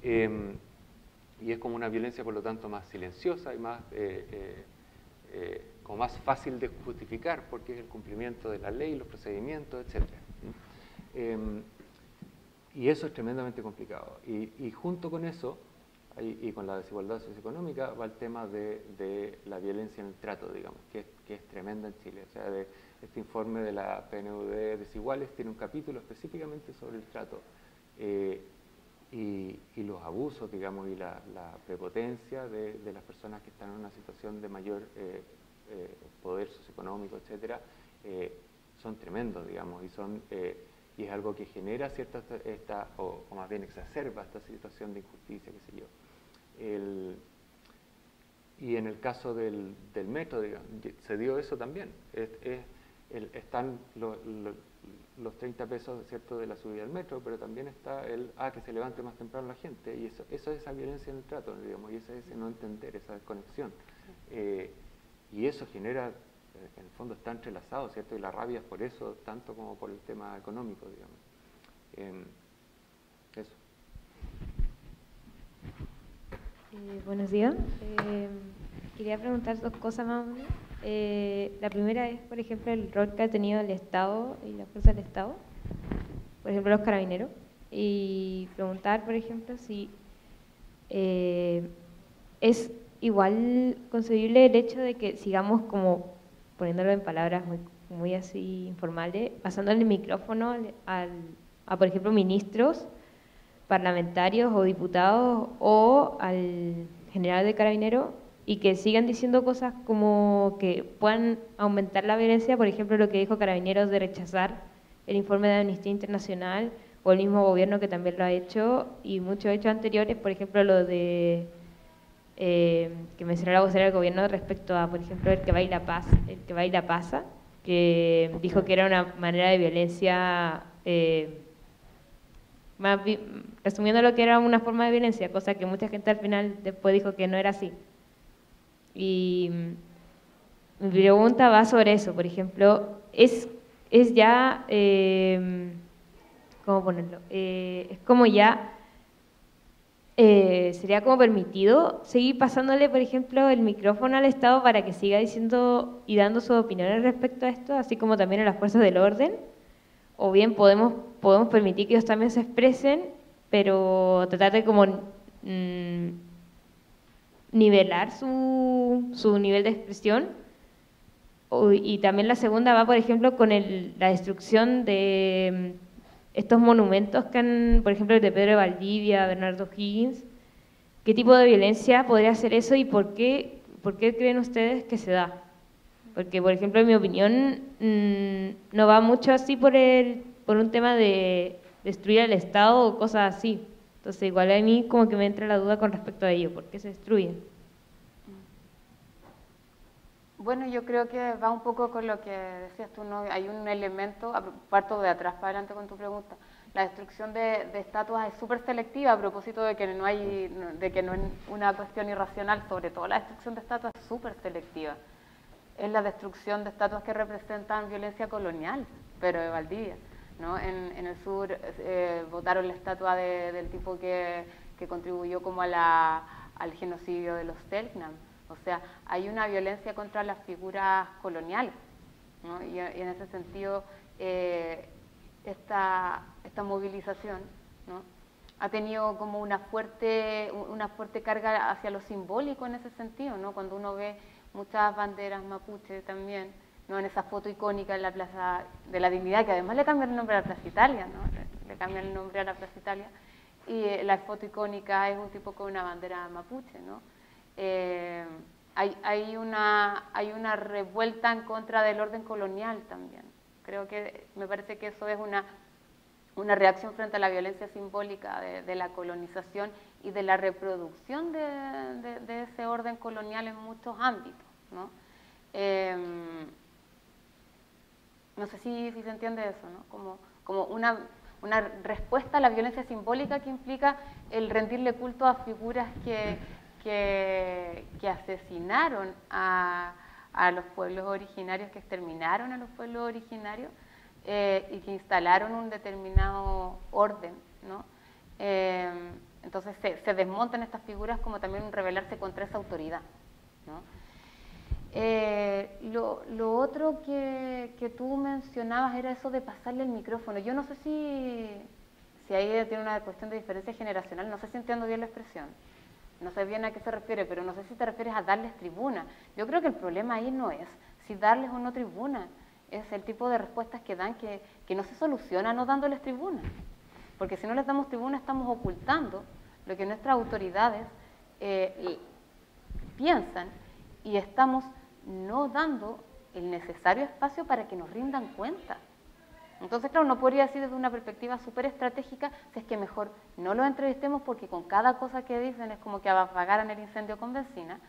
Y es como una violencia, por lo tanto, más silenciosa y más, como más fácil de justificar, porque es el cumplimiento de la ley, los procedimientos, etc. Y eso es tremendamente complicado. Y junto con eso, y con la desigualdad socioeconómica, va el tema de la violencia en el trato, digamos, que es tremenda en Chile. O sea, este informe de la PNUD Desiguales tiene un capítulo específicamente sobre el trato. Y los abusos, digamos, y la prepotencia de las personas que están en una situación de mayor poder socioeconómico, etcétera, son tremendos, digamos, y es algo que genera cierta, o más bien exacerba esta situación de injusticia, qué sé yo. Y en el caso del metro, digamos, se dio eso también. Están los 30 pesos, ¿cierto?, de la subida del metro, pero también está que se levante más temprano la gente, y eso es esa violencia en el trato, digamos, y ese no entender, esa desconexión. Y eso genera, en el fondo está entrelazado, ¿cierto?, y la rabia es por eso, tanto como por el tema económico, digamos. Eso. Buenos días. Quería preguntar dos cosas más o menos. La primera es, por ejemplo, el rol que ha tenido el Estado y la fuerza del Estado, por ejemplo, los carabineros, y preguntar, por ejemplo, si es igual concebible el hecho de que sigamos como, poniéndolo en palabras muy así informales, pasándole el micrófono a, por ejemplo, ministros, parlamentarios o diputados o al general de carabineros, y que sigan diciendo cosas como que puedan aumentar la violencia, por ejemplo, lo que dijo Carabineros de rechazar el informe de Amnistía Internacional, o el mismo gobierno que también lo ha hecho, y muchos hechos anteriores, por ejemplo, lo de que mencionó la vocera del gobierno respecto a, por ejemplo, el que baila pasa, que dijo que era una manera de violencia, resumiendo lo que era una forma de violencia, cosa que mucha gente al final después dijo que no era así. Y mi pregunta va sobre eso, por ejemplo, es ya, ¿cómo ponerlo? Es como ya, sería como permitido seguir pasándole, por ejemplo, el micrófono al Estado para que siga diciendo y dando sus opiniones respecto a esto, así como también a las fuerzas del orden, o bien podemos permitir que ellos también se expresen, pero tratar de como nivelar su nivel de expresión. Y también la segunda va, por ejemplo, con la destrucción de estos monumentos que han, por ejemplo, el de Pedro de Valdivia, Bernardo Higgins. ¿Qué tipo de violencia podría ser eso y por qué creen ustedes que se da? Porque, por ejemplo, en mi opinión, no va mucho así por un tema de destruir al Estado o cosas así. Entonces, igual a mí como que me entra la duda con respecto a ello, ¿por qué se destruyen? Bueno, yo creo que va un poco con lo que decías tú, ¿no? Hay un elemento, parto de atrás para adelante con tu pregunta, la destrucción de estatuas es súper selectiva a propósito de que no es una cuestión irracional, sobre todo la destrucción de estatuas es súper selectiva. Es la destrucción de estatuas que representan violencia colonial, pero de Valdivia, ¿no? En el sur votaron la estatua del tipo que contribuyó como al genocidio de los Selknam. O sea, hay una violencia contra las figuras coloniales, ¿no? Y en ese sentido, esta movilización, ¿no?, ha tenido como una fuerte carga hacia lo simbólico en ese sentido, ¿no? Cuando uno ve muchas banderas mapuche también ¿no? En esa foto icónica en la Plaza de la Dignidad, que además le cambian el nombre a la Plaza Italia, ¿no? Le cambian el nombre a la Plaza Italia, y la foto icónica es un tipo con una bandera mapuche, ¿no? Hay una revuelta en contra del orden colonial también. Creo que me parece que eso es una reacción frente a la violencia simbólica de la colonización y de la reproducción de ese orden colonial en muchos ámbitos, ¿no? No sé si se entiende eso, ¿no? Como una respuesta a la violencia simbólica que implica el rendirle culto a figuras que asesinaron a los pueblos originarios, que exterminaron a los pueblos originarios y que instalaron un determinado orden, ¿no? Entonces se desmontan estas figuras como también un rebelarse contra esa autoridad, ¿no? Lo otro que tú mencionabas era eso de pasarle el micrófono. Yo no sé si ahí tiene una cuestión de diferencia generacional, no sé si entiendo bien la expresión, no sé bien a qué se refiere, pero no sé si te refieres a darles tribuna. Yo creo que el problema ahí no es si darles o no tribuna, es el tipo de respuestas que dan que no se soluciona no dándoles tribuna, porque si no les damos tribuna estamos ocultando lo que nuestras autoridades piensan y estamos no dando el necesario espacio para que nos rindan cuenta. Entonces, claro, uno podría decir desde una perspectiva súper estratégica, si es que mejor no los entrevistemos porque con cada cosa que dicen es como que apagaran el incendio con benzina,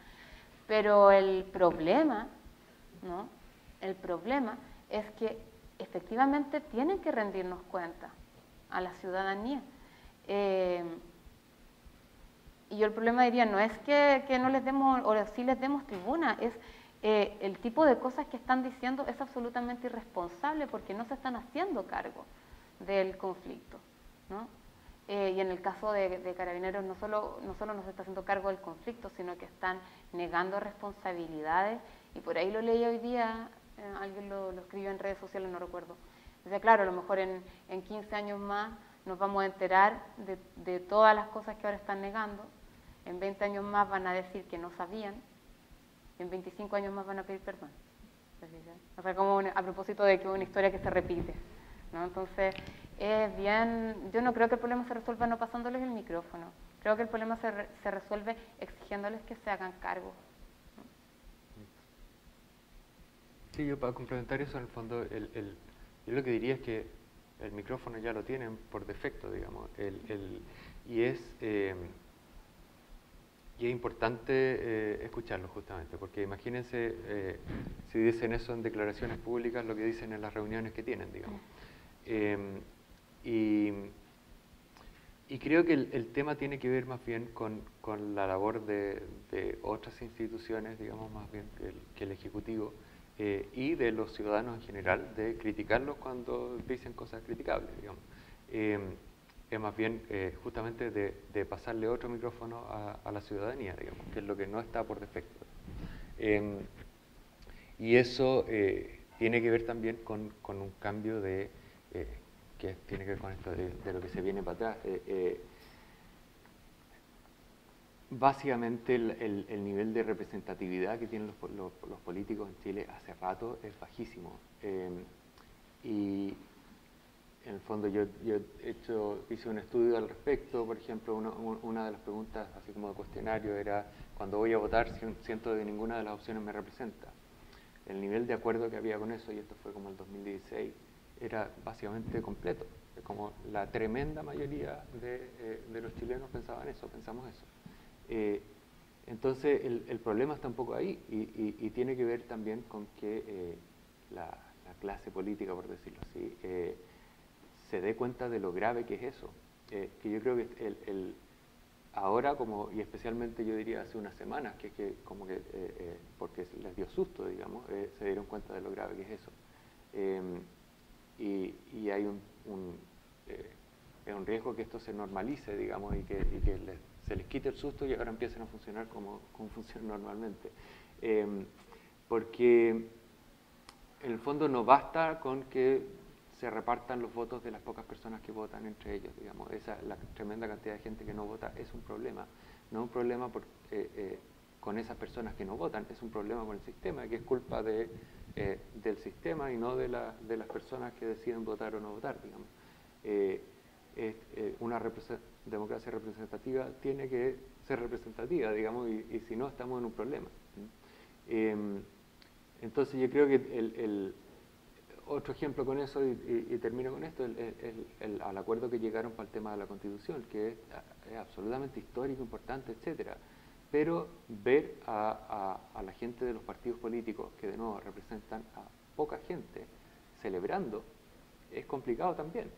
pero el problema, ¿no? El problema es que efectivamente tienen que rendirnos cuenta a la ciudadanía. Y yo el problema diría, no es que no les demos, o sí les demos tribuna, es el tipo de cosas que están diciendo es absolutamente irresponsable porque no se están haciendo cargo del conflicto, ¿no? Y en el caso de Carabineros no solo no se está haciendo cargo del conflicto, sino que están negando responsabilidades, y por ahí lo leí hoy día, alguien lo escribió en redes sociales, no recuerdo. Dice, claro, a lo mejor en 15 años más nos vamos a enterar de todas las cosas que ahora están negando, en 20 años más van a decir que no sabían, en 25 años más van a pedir perdón. O sea, como a propósito de que es una historia que se repite, ¿no? Entonces, es bien, yo no creo que el problema se resuelva no pasándoles el micrófono, creo que el problema se resuelve exigiéndoles que se hagan cargo. Sí, yo para complementar eso, en el fondo, yo lo que diría es que el micrófono ya lo tienen por defecto, digamos, y es importante escucharlo justamente, porque imagínense si dicen eso en declaraciones públicas, lo que dicen en las reuniones que tienen, digamos. Y creo que el tema tiene que ver más bien con la labor de otras instituciones, digamos, más bien que el Ejecutivo, y de los ciudadanos en general, de criticarlos cuando dicen cosas criticables, digamos. Es más bien justamente de pasarle otro micrófono a la ciudadanía, digamos, que es lo que no está por defecto. Y eso tiene que ver también con un cambio que tiene que ver con esto de lo que se viene para atrás. Básicamente el nivel de representatividad que tienen los políticos en Chile hace rato es bajísimo. Y en el fondo yo hice un estudio al respecto. Por ejemplo, una de las preguntas, así como de cuestionario, era: cuando voy a votar siento que ninguna de las opciones me representa. El nivel de acuerdo que había con eso, y esto fue como el 2016, era básicamente completo. Como la tremenda mayoría de los chilenos pensamos eso. Entonces el problema está un poco ahí, y tiene que ver también con que la clase política, por decirlo así, se dé cuenta de lo grave que es eso. Que yo creo que ahora, y especialmente yo diría hace unas semanas, porque les dio susto, digamos, se dieron cuenta de lo grave que es eso. Y hay es un riesgo que esto se normalice, digamos, y que se les quite el susto y ahora empiecen a funcionar como funcionan normalmente. Porque en el fondo no basta con que se repartan los votos de las pocas personas que votan entre ellos, digamos. La tremenda cantidad de gente que no vota es un problema. No es un problema con esas personas que no votan, es un problema con el sistema, que es culpa del sistema y no de las personas que deciden votar o no votar, digamos. Una democracia representativa tiene que ser representativa, digamos, y si no, estamos en un problema. Entonces yo creo que otro ejemplo con eso, y termino con esto, al acuerdo que llegaron para el tema de la Constitución, que es absolutamente histórico, importante, etcétera. Pero ver a la gente de los partidos políticos, que de nuevo representan a poca gente, celebrando, es complicado también.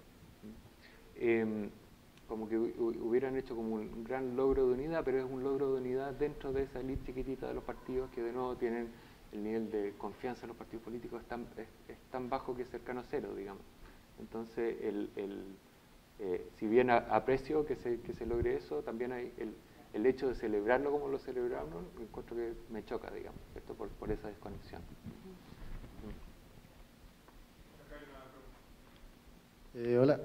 Como que hubieran hecho como un gran logro de unidad, pero es un logro de unidad dentro de esa élite chiquitita de los partidos que de nuevo tienen el nivel de confianza en los partidos políticos es tan bajo que es cercano a cero, digamos. Entonces, si bien aprecio que se logre eso, también hay el hecho de celebrarlo como lo celebraron, encuentro que me choca, digamos, ¿cierto? Por esa desconexión. Hola,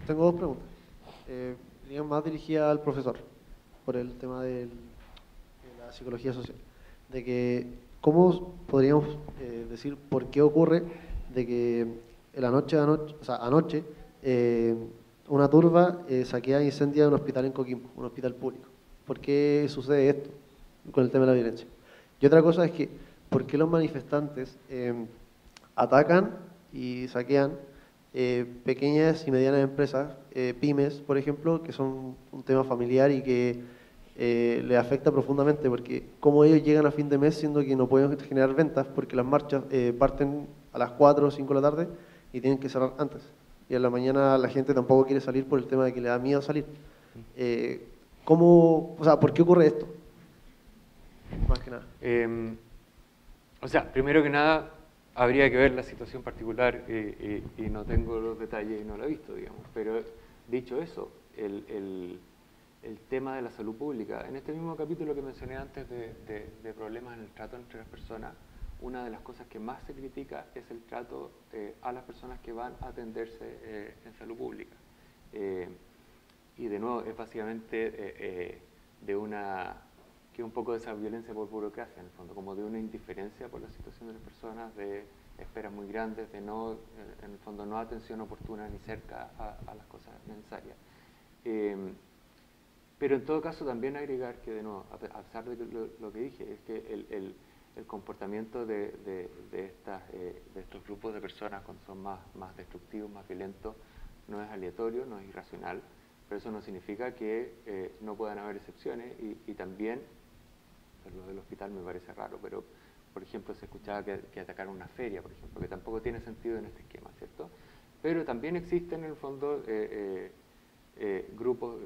tengo dos preguntas. Más dirigida al profesor, por el tema de la psicología social. De que, ¿cómo podríamos decir por qué ocurre de que anoche una turba saquea e incendia un hospital en Coquimbo, un hospital público? ¿Por qué sucede esto con el tema de la violencia? Y otra cosa es que, ¿por qué los manifestantes atacan y saquean pequeñas y medianas empresas, pymes, por ejemplo, que son un tema familiar y que les afecta profundamente, porque cómo ellos llegan a fin de mes siendo que no pueden generar ventas porque las marchas parten a las 4 o 5 de la tarde y tienen que cerrar antes? Y en la mañana la gente tampoco quiere salir por el tema de que le da miedo salir. ¿Por qué ocurre esto? Más que nada. Primero que nada, habría que ver la situación particular y no tengo los detalles y no lo he visto, digamos. Pero dicho eso, el tema de la salud pública, en este mismo capítulo que mencioné antes de problemas en el trato entre las personas, una de las cosas que más se critica es el trato a las personas que van a atenderse en salud pública. Y de nuevo, es básicamente que un poco de esa violencia por burocracia, en el fondo, como de una indiferencia por la situación de las personas, de esperas muy grandes, de no, en el fondo, no atención oportuna ni cerca a las cosas necesarias. Pero en todo caso también agregar que, de nuevo, a pesar de lo que dije, es que el comportamiento de estos grupos de personas cuando son más destructivos, más violentos, no es aleatorio, no es irracional, pero eso no significa que no puedan haber excepciones y también, lo del hospital me parece raro, pero por ejemplo se escuchaba que atacaron una feria, por ejemplo, que tampoco tiene sentido en este esquema, ¿cierto? Pero también existen en el fondo grupos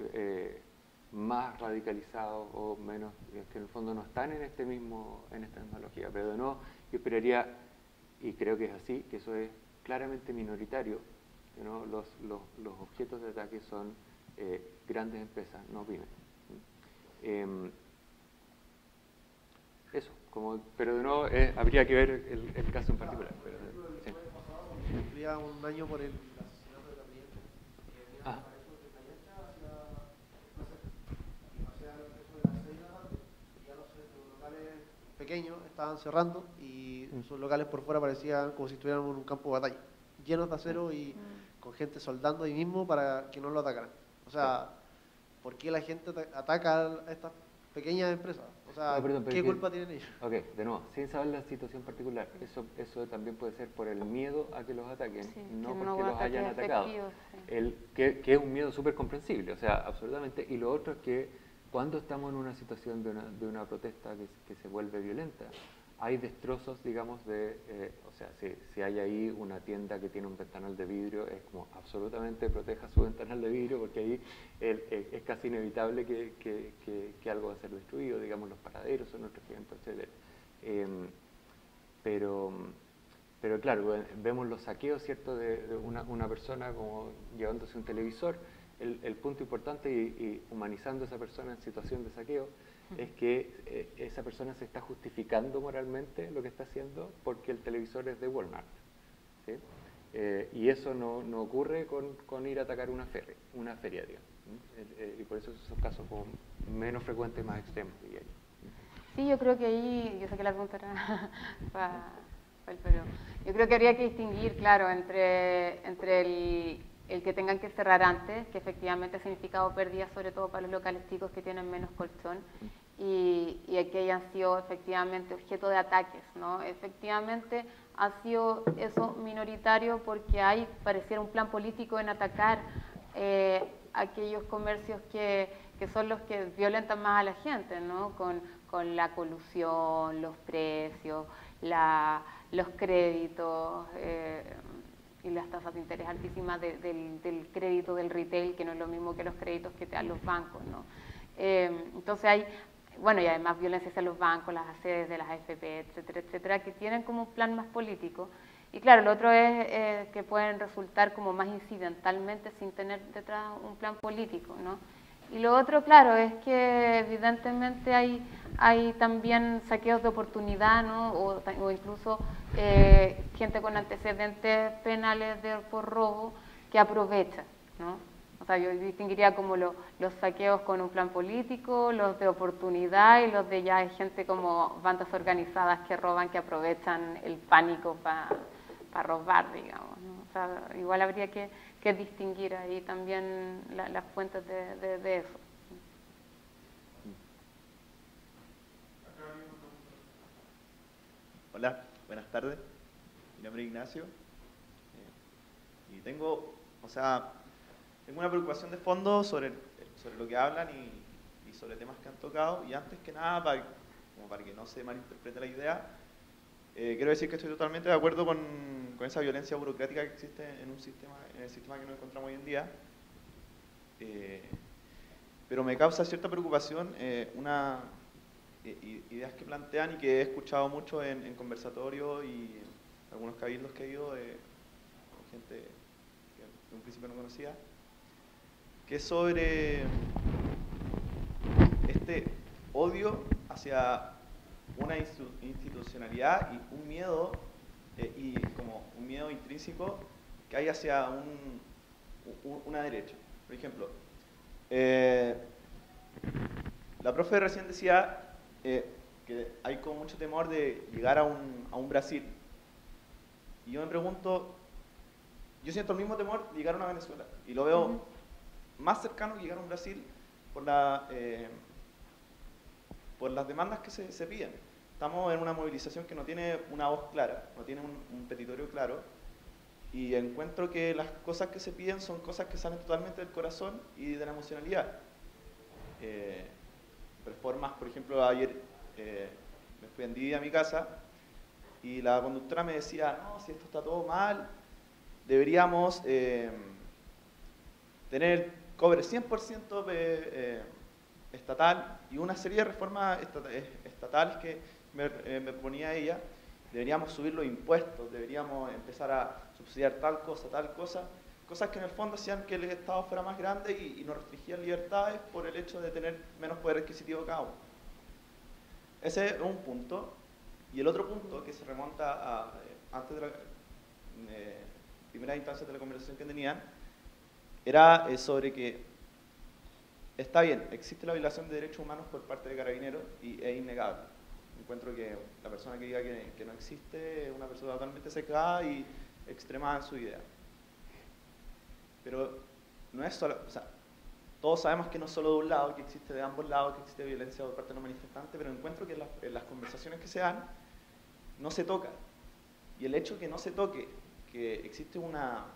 más radicalizados o menos, que en el fondo no están en esta misma lógica, pero de nuevo yo esperaría, y creo que es así, que eso es claramente minoritario, ¿no? Los objetos de ataque son grandes empresas, no pymes. Eso, pero de nuevo habría que ver el caso en particular. Pero, sí. Cumplía un año por el asesinato de la presidenta, que venía a eso de Callancha hacia eso de las 6 de la tarde, y ya los locales pequeños estaban cerrando y sus locales por fuera parecían como si estuvieran en un campo de batalla, llenos de acero y con gente soldando ahí mismo para que no lo atacaran. O sea, ¿por qué la gente ataca a estas pequeñas empresas? O sea, ¿qué culpa tienen ellos? Ok, de nuevo, sin saber la situación particular, eso también puede ser por el miedo a que los ataquen, Sí, no que porque no los hayan atacado. Sí. Que es un miedo súper comprensible, o sea, absolutamente. Y lo otro es que cuando estamos en una situación de una protesta que se vuelve violenta, hay destrozos, digamos, o sea, si hay ahí una tienda que tiene un ventanal de vidrio, es como absolutamente proteja su ventanal de vidrio, porque ahí es casi inevitable que algo va a ser destruido, digamos, los paraderos son otro ejemplo, etc. Pero claro, vemos los saqueos, ¿cierto?, de una persona como llevándose un televisor. El punto importante y humanizando a esa persona en situación de saqueo es que esa persona se está justificando moralmente lo que está haciendo porque el televisor es de Walmart, ¿sí? Y eso no ocurre con ir a atacar una feria, digamos, y por eso esos son casos como menos frecuentes y más extremos, diría yo. Sí, yo creo que ahí, yo sé que la pregunta era para el pero yo creo que habría que distinguir, claro, entre el que tengan que cerrar antes, que efectivamente ha significado pérdidas sobre todo para los locales chicos que tienen menos colchón, y que hayan sido efectivamente objeto de ataques, ¿no? Efectivamente ha sido eso minoritario porque hay, pareciera un plan político en atacar aquellos comercios que son los que violentan más a la gente, ¿no? Con la colusión, los precios, los créditos y las tasas de interés altísimas del crédito del retail, que no es lo mismo que los créditos que te dan los bancos, ¿no? Entonces hay, bueno, y además violencia hacia los bancos, las sedes de las AFP, etcétera, etcétera, que tienen como un plan más político. Y claro, lo otro es que pueden resultar como más incidentalmente sin tener detrás un plan político, ¿no? Y lo otro, claro, es que evidentemente hay también saqueos de oportunidad, ¿no? O incluso gente con antecedentes penales por robo que aprovecha, ¿no? O sea, yo distinguiría como los saqueos con un plan político, los de oportunidad y los de ya hay gente como bandas organizadas que roban, que aprovechan el pánico para robar, digamos, ¿no? O sea, igual habría que distinguir ahí también las fuentes de eso. Hola, buenas tardes. Mi nombre es Ignacio y tengo una preocupación de fondo sobre lo que hablan y sobre temas que han tocado. Y antes que nada, para que no se malinterprete la idea, quiero decir que estoy totalmente de acuerdo con esa violencia burocrática que existe en el sistema que nos encontramos hoy en día. Pero me causa cierta preocupación ideas que plantean y que he escuchado mucho en conversatorios y algunos cabildos que he ido con gente que en un principio no conocía, que es sobre este odio hacia una institucionalidad y un miedo, y como un miedo intrínseco que hay hacia una derecha. Por ejemplo, la profe recién decía que hay como mucho temor de llegar a un Brasil. Y yo me pregunto, yo siento el mismo temor de llegar a una Venezuela. Y lo veo más cercano que llegar a un Brasil por las demandas que se piden. Estamos en una movilización que no tiene una voz clara, no tiene un petitorio claro, y encuentro que las cosas que se piden son cosas que salen totalmente del corazón y de la emocionalidad. Reformas, por ejemplo, ayer me fui en Didi a mi casa y la conductora me decía, no, si esto está todo mal, deberíamos tener cobre 100% estatal y una serie de reformas estatales que me proponía ella. Deberíamos subir los impuestos, deberíamos empezar a subsidiar tal cosa, cosas que en el fondo hacían que el Estado fuera más grande y nos restringían libertades por el hecho de tener menos poder adquisitivo cada uno. Ese es un punto. Y el otro punto, que se remonta a antes de la primera instancia de la conversación que tenían, era sobre que está bien, existe la violación de derechos humanos por parte de Carabineros y es innegable. Encuentro que la persona que diga que no existe es una persona totalmente secada y extremada en su idea. Pero no es solo, o sea, todos sabemos que no es solo de un lado, que existe de ambos lados, que existe violencia por parte de los manifestantes, pero encuentro que en las conversaciones que se dan no se toca. Y el hecho que no se toque, que existe una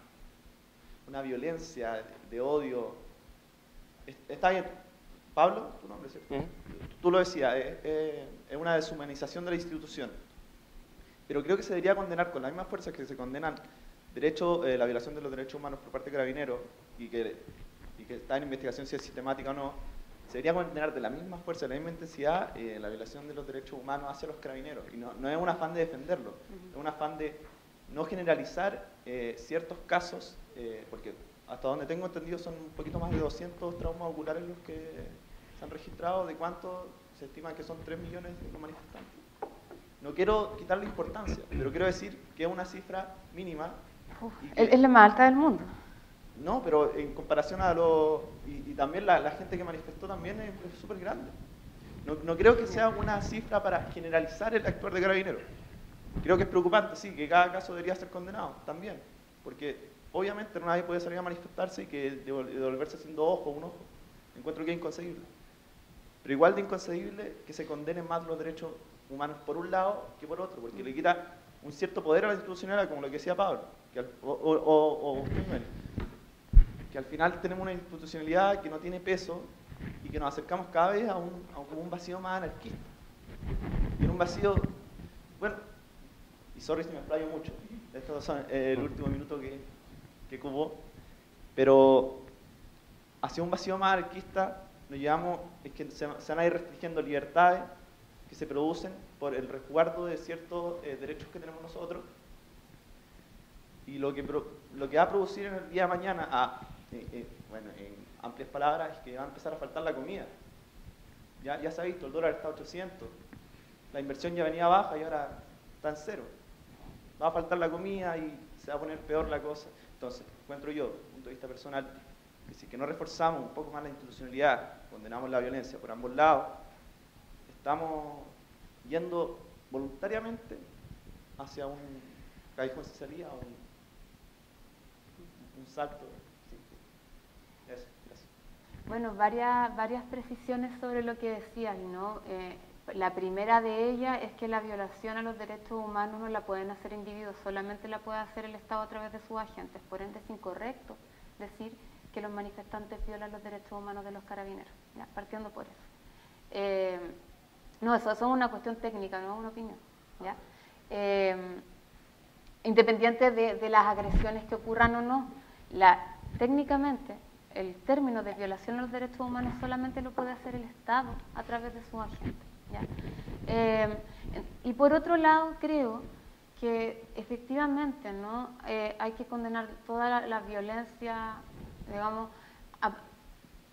violencia de odio, está bien. Pablo, tu nombre, ¿cierto? Tú lo decías, es una deshumanización de la institución. Pero creo que se debería condenar con la misma fuerza que se condenan la violación de los derechos humanos por parte de Carabineros y que está en investigación si es sistemática o no. Se debería condenar de la misma fuerza, de la misma intensidad, la violación de los derechos humanos hacia los Carabineros. Y no es un afán de defenderlo, es un afán de no generalizar ciertos casos, porque hasta donde tengo entendido son un poquito más de 200 traumas oculares los que se han registrado, de cuánto se estima que son 3 millones de manifestantes. No quiero quitarle importancia, pero quiero decir que es una cifra mínima. Es la más alta del mundo. No, pero en comparación a y también la gente que manifestó también es súper grande. No creo que sea una cifra para generalizar el actuar de Carabineros. Creo que es preocupante, sí, que cada caso debería ser condenado también, porque obviamente nadie puede salir a manifestarse y que devolverse sin dos ojos, un ojo. Encuentro que es inconcebible. Pero igual de inconcebible que se condenen más los derechos humanos por un lado que por otro, porque le quita un cierto poder a la institucionalidad, como lo que decía Pablo, que al final tenemos una institucionalidad que no tiene peso y que nos acercamos cada vez a un vacío más anarquista. Y en un vacío, bueno, y sorry si me explayo mucho, esto es el último minuto que cubo, pero hacia un vacío más anarquista nos llevamos, es que se van a ir restringiendo libertades que se producen por el resguardo de ciertos derechos que tenemos nosotros, y lo que va a producir en el día de mañana, bueno, en amplias palabras, es que va a empezar a faltar la comida. Ya se ha visto, el dólar está a 800, la inversión ya venía baja y ahora está en cero. Va a faltar la comida y se va a poner peor la cosa. Entonces, encuentro yo, desde un punto de vista personal, que si que no reforzamos un poco más la institucionalidad, condenamos la violencia por ambos lados, estamos yendo voluntariamente hacia un callejón sin salida, un salto. Sí. Eso, gracias. Bueno, varias precisiones sobre lo que decías, ¿no? La primera de ellas es que la violación a los derechos humanos no la pueden hacer individuos, solamente la puede hacer el Estado a través de sus agentes. Por ende es incorrecto decir que los manifestantes violan los derechos humanos de los carabineros, ¿ya? Partiendo por eso. No, eso es una cuestión técnica, no es una opinión, ¿ya? Independiente de las agresiones que ocurran o no, técnicamente el término de violación a los derechos humanos solamente lo puede hacer el Estado a través de sus agentes, ¿ya? Y por otro lado, creo que efectivamente, ¿no? Hay que condenar toda la violencia, digamos,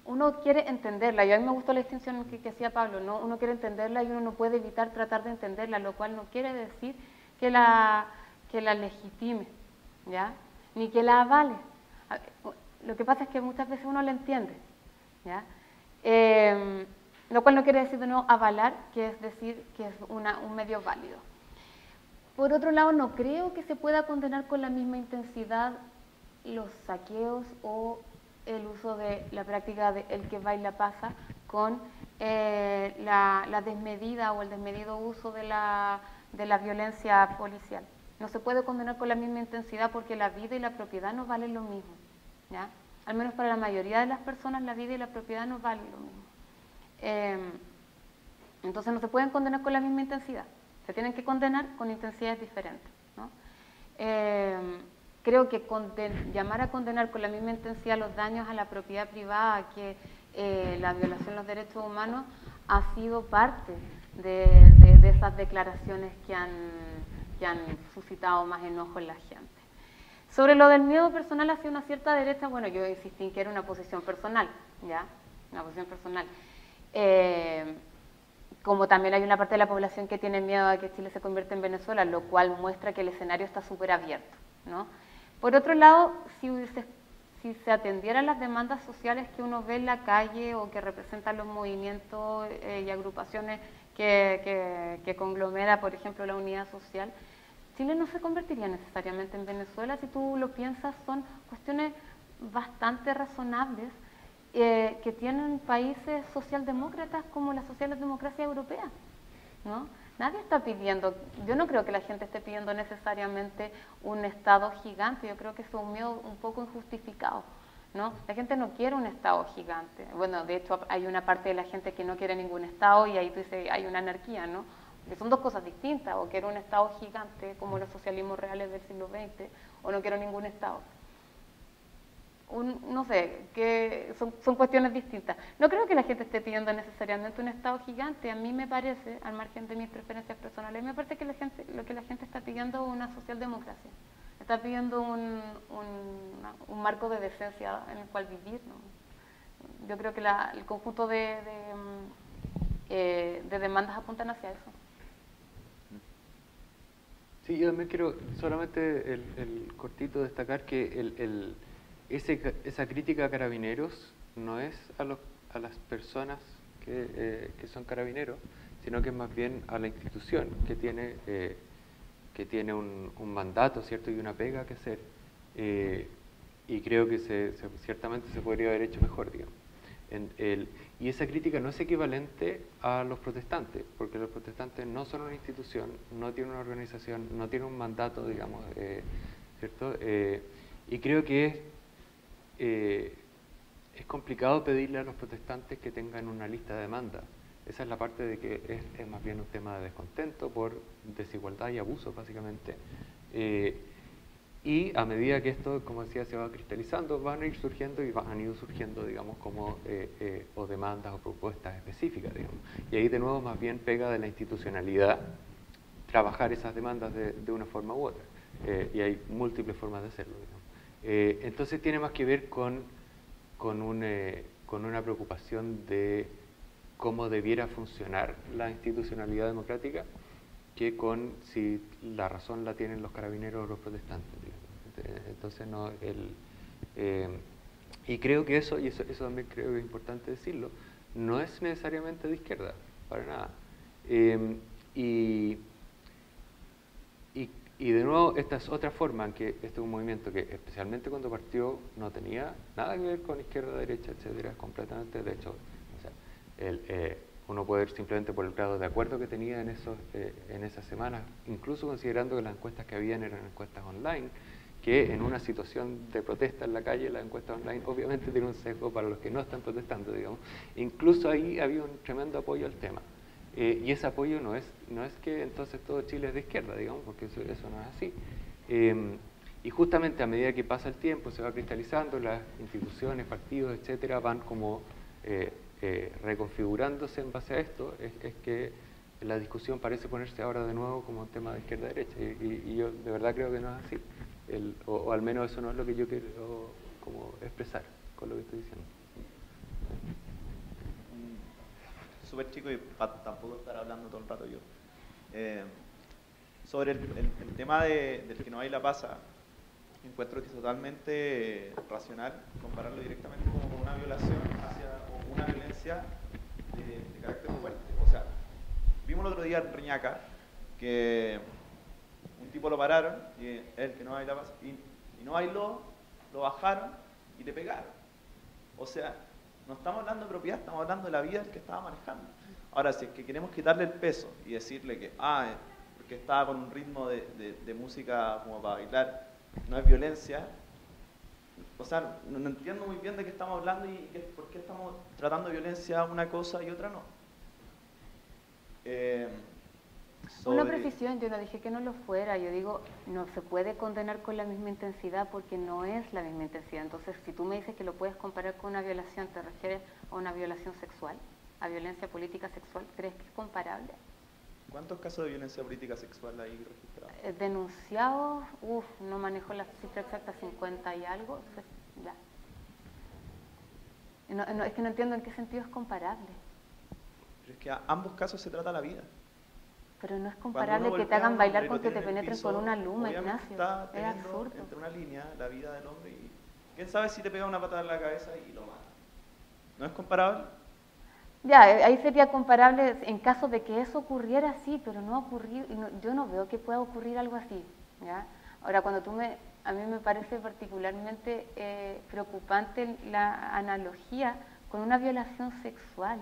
uno quiere entenderla, y a mí me gustó la distinción que hacía Pablo, ¿no? Uno quiere entenderla y uno no puede evitar tratar de entenderla, lo cual no quiere decir que la legitime, ¿ya? Ni que la avale. Lo que pasa es que muchas veces uno la entiende, ¿ya? Lo cual no quiere decir de no avalar, que es decir que es un medio válido. Por otro lado, no creo que se pueda condenar con la misma intensidad los saqueos o el uso de la práctica de el que baila pasa con la desmedida o el desmedido uso de la violencia policial. No se puede condenar con la misma intensidad porque la vida y la propiedad no valen lo mismo, ¿ya? Al menos para la mayoría de las personas la vida y la propiedad no valen lo mismo. Entonces no se pueden condenar con la misma intensidad, se tienen que condenar con intensidades diferentes, ¿no? Creo que llamar a condenar con la misma intensidad los daños a la propiedad privada que la violación de los derechos humanos ha sido parte de esas declaraciones que han suscitado más enojo en la gente. Sobre lo del miedo personal hacia una cierta derecha, bueno, yo insistí en que era una posición personal, ¿ya? Una posición personal. Como también hay una parte de la población que tiene miedo a que Chile se convierta en Venezuela, lo cual muestra que el escenario está súper abierto, ¿no? Por otro lado, si se atendieran las demandas sociales que uno ve en la calle o que representan los movimientos y agrupaciones que conglomera, por ejemplo, la unidad social, Chile no se convertiría necesariamente en Venezuela. Si tú lo piensas, son cuestiones bastante razonables que tienen países socialdemócratas como la socialdemocracia europea, ¿no? Nadie está pidiendo, yo no creo que la gente esté pidiendo necesariamente un Estado gigante, yo creo que es un miedo un poco injustificado, ¿no? La gente no quiere un Estado gigante. Bueno, de hecho hay una parte de la gente que no quiere ningún Estado y ahí tú dices, hay una anarquía, ¿no? Que son dos cosas distintas, o quiero un Estado gigante como los socialismos reales del siglo XX, o no quiero ningún Estado. No sé, que son cuestiones distintas. No creo que la gente esté pidiendo necesariamente un Estado gigante. A mí me parece, al margen de mis preferencias personales, me parece que lo que la gente está pidiendo es una socialdemocracia. Está pidiendo un marco de decencia en el cual vivir, ¿no? Yo creo que el conjunto de demandas apuntan hacia eso. Sí, yo también quiero solamente el cortito destacar que esa crítica a Carabineros no es a las personas que son carabineros, sino que es más bien a la institución que tiene un mandato, ¿cierto? Y una pega que hacer. Y creo que ciertamente se podría haber hecho mejor, digamos. Y esa crítica no es equivalente a los protestantes, porque los protestantes no son una institución, no tienen una organización, no tienen un mandato, digamos, ¿cierto? Y creo que es complicado pedirle a los protestantes que tengan una lista de demandas. Esa es la parte de que es más bien un tema de descontento por desigualdad y abuso, básicamente. Y a medida que esto, como decía, se va cristalizando, van a ir surgiendo y han ido surgiendo, digamos, como o demandas o propuestas específicas, digamos. Y ahí de nuevo más bien pega de la institucionalidad trabajar esas demandas de una forma u otra. Y hay múltiples formas de hacerlo, digamos. Entonces tiene más que ver con una preocupación de cómo debiera funcionar la institucionalidad democrática, que con si la razón la tienen los carabineros o los protestantes, digamos. Entonces no, y creo que eso también creo que es importante decirlo, no es necesariamente de izquierda, para nada. Y de nuevo, esta es otra forma en que este es un movimiento que, especialmente cuando partió, no tenía nada que ver con izquierda, derecha, etcétera, completamente. De hecho, o sea, uno puede ver simplemente por el grado de acuerdo que tenía en esas semanas, incluso considerando que las encuestas que habían eran encuestas online, que en una situación de protesta en la calle, las encuestas online obviamente tienen un sesgo para los que no están protestando, digamos. Incluso ahí había un tremendo apoyo al tema. Y ese apoyo no es que entonces todo Chile es de izquierda, digamos, porque eso no es así. Y justamente a medida que pasa el tiempo, se va cristalizando, las instituciones, partidos, etcétera, van como reconfigurándose en base a esto, es que la discusión parece ponerse ahora de nuevo como un tema de izquierda-derecha, y yo de verdad creo que no es así, o al menos eso no es lo que yo quiero como expresar con lo que estoy diciendo. Súper chico y para tampoco estar hablando todo el rato yo. Sobre el tema del que no hay la pasa, encuentro que es totalmente racional compararlo directamente como con una violación o una violencia de carácter fuerte. O sea, vimos el otro día en Reñaca que un tipo lo pararon, y él que no baila pasa, y no bailó, lo bajaron y le pegaron. O sea, no estamos hablando de propiedad, estamos hablando de la vida del que estaba manejando. Ahora, si es que queremos quitarle el peso y decirle que, porque estaba con un ritmo de música como para bailar, no es violencia, o sea, no entiendo muy bien de qué estamos hablando y por qué estamos tratando de violencia una cosa y otra no. Una precisión, yo no dije que no lo fuera, yo digo, no se puede condenar con la misma intensidad porque no es la misma intensidad. Entonces, si tú me dices que lo puedes comparar con una violación, ¿te refieres a una violación sexual, a violencia política sexual? ¿Crees que es comparable? ¿Cuántos casos de violencia política sexual hay registrados? Denunciados, no manejo la cifra exacta, 50 y algo, ya. No, es que no entiendo en qué sentido es comparable. Pero es que a ambos casos se trata la vida. Pero no es comparable que te hagan bailar con que te penetren con una luma, Ignacio. Está Es absurdo. entre una línea la vida del hombre y quién sabe si te pega una patada en la cabeza y lo mata. ¿No es comparable? Ya, ahí sería comparable en caso de que eso ocurriera, sí, pero no ha ocurrido, yo no veo que pueda ocurrir algo así, ¿ya? Ahora, a mí me parece particularmente preocupante la analogía con una violación sexual.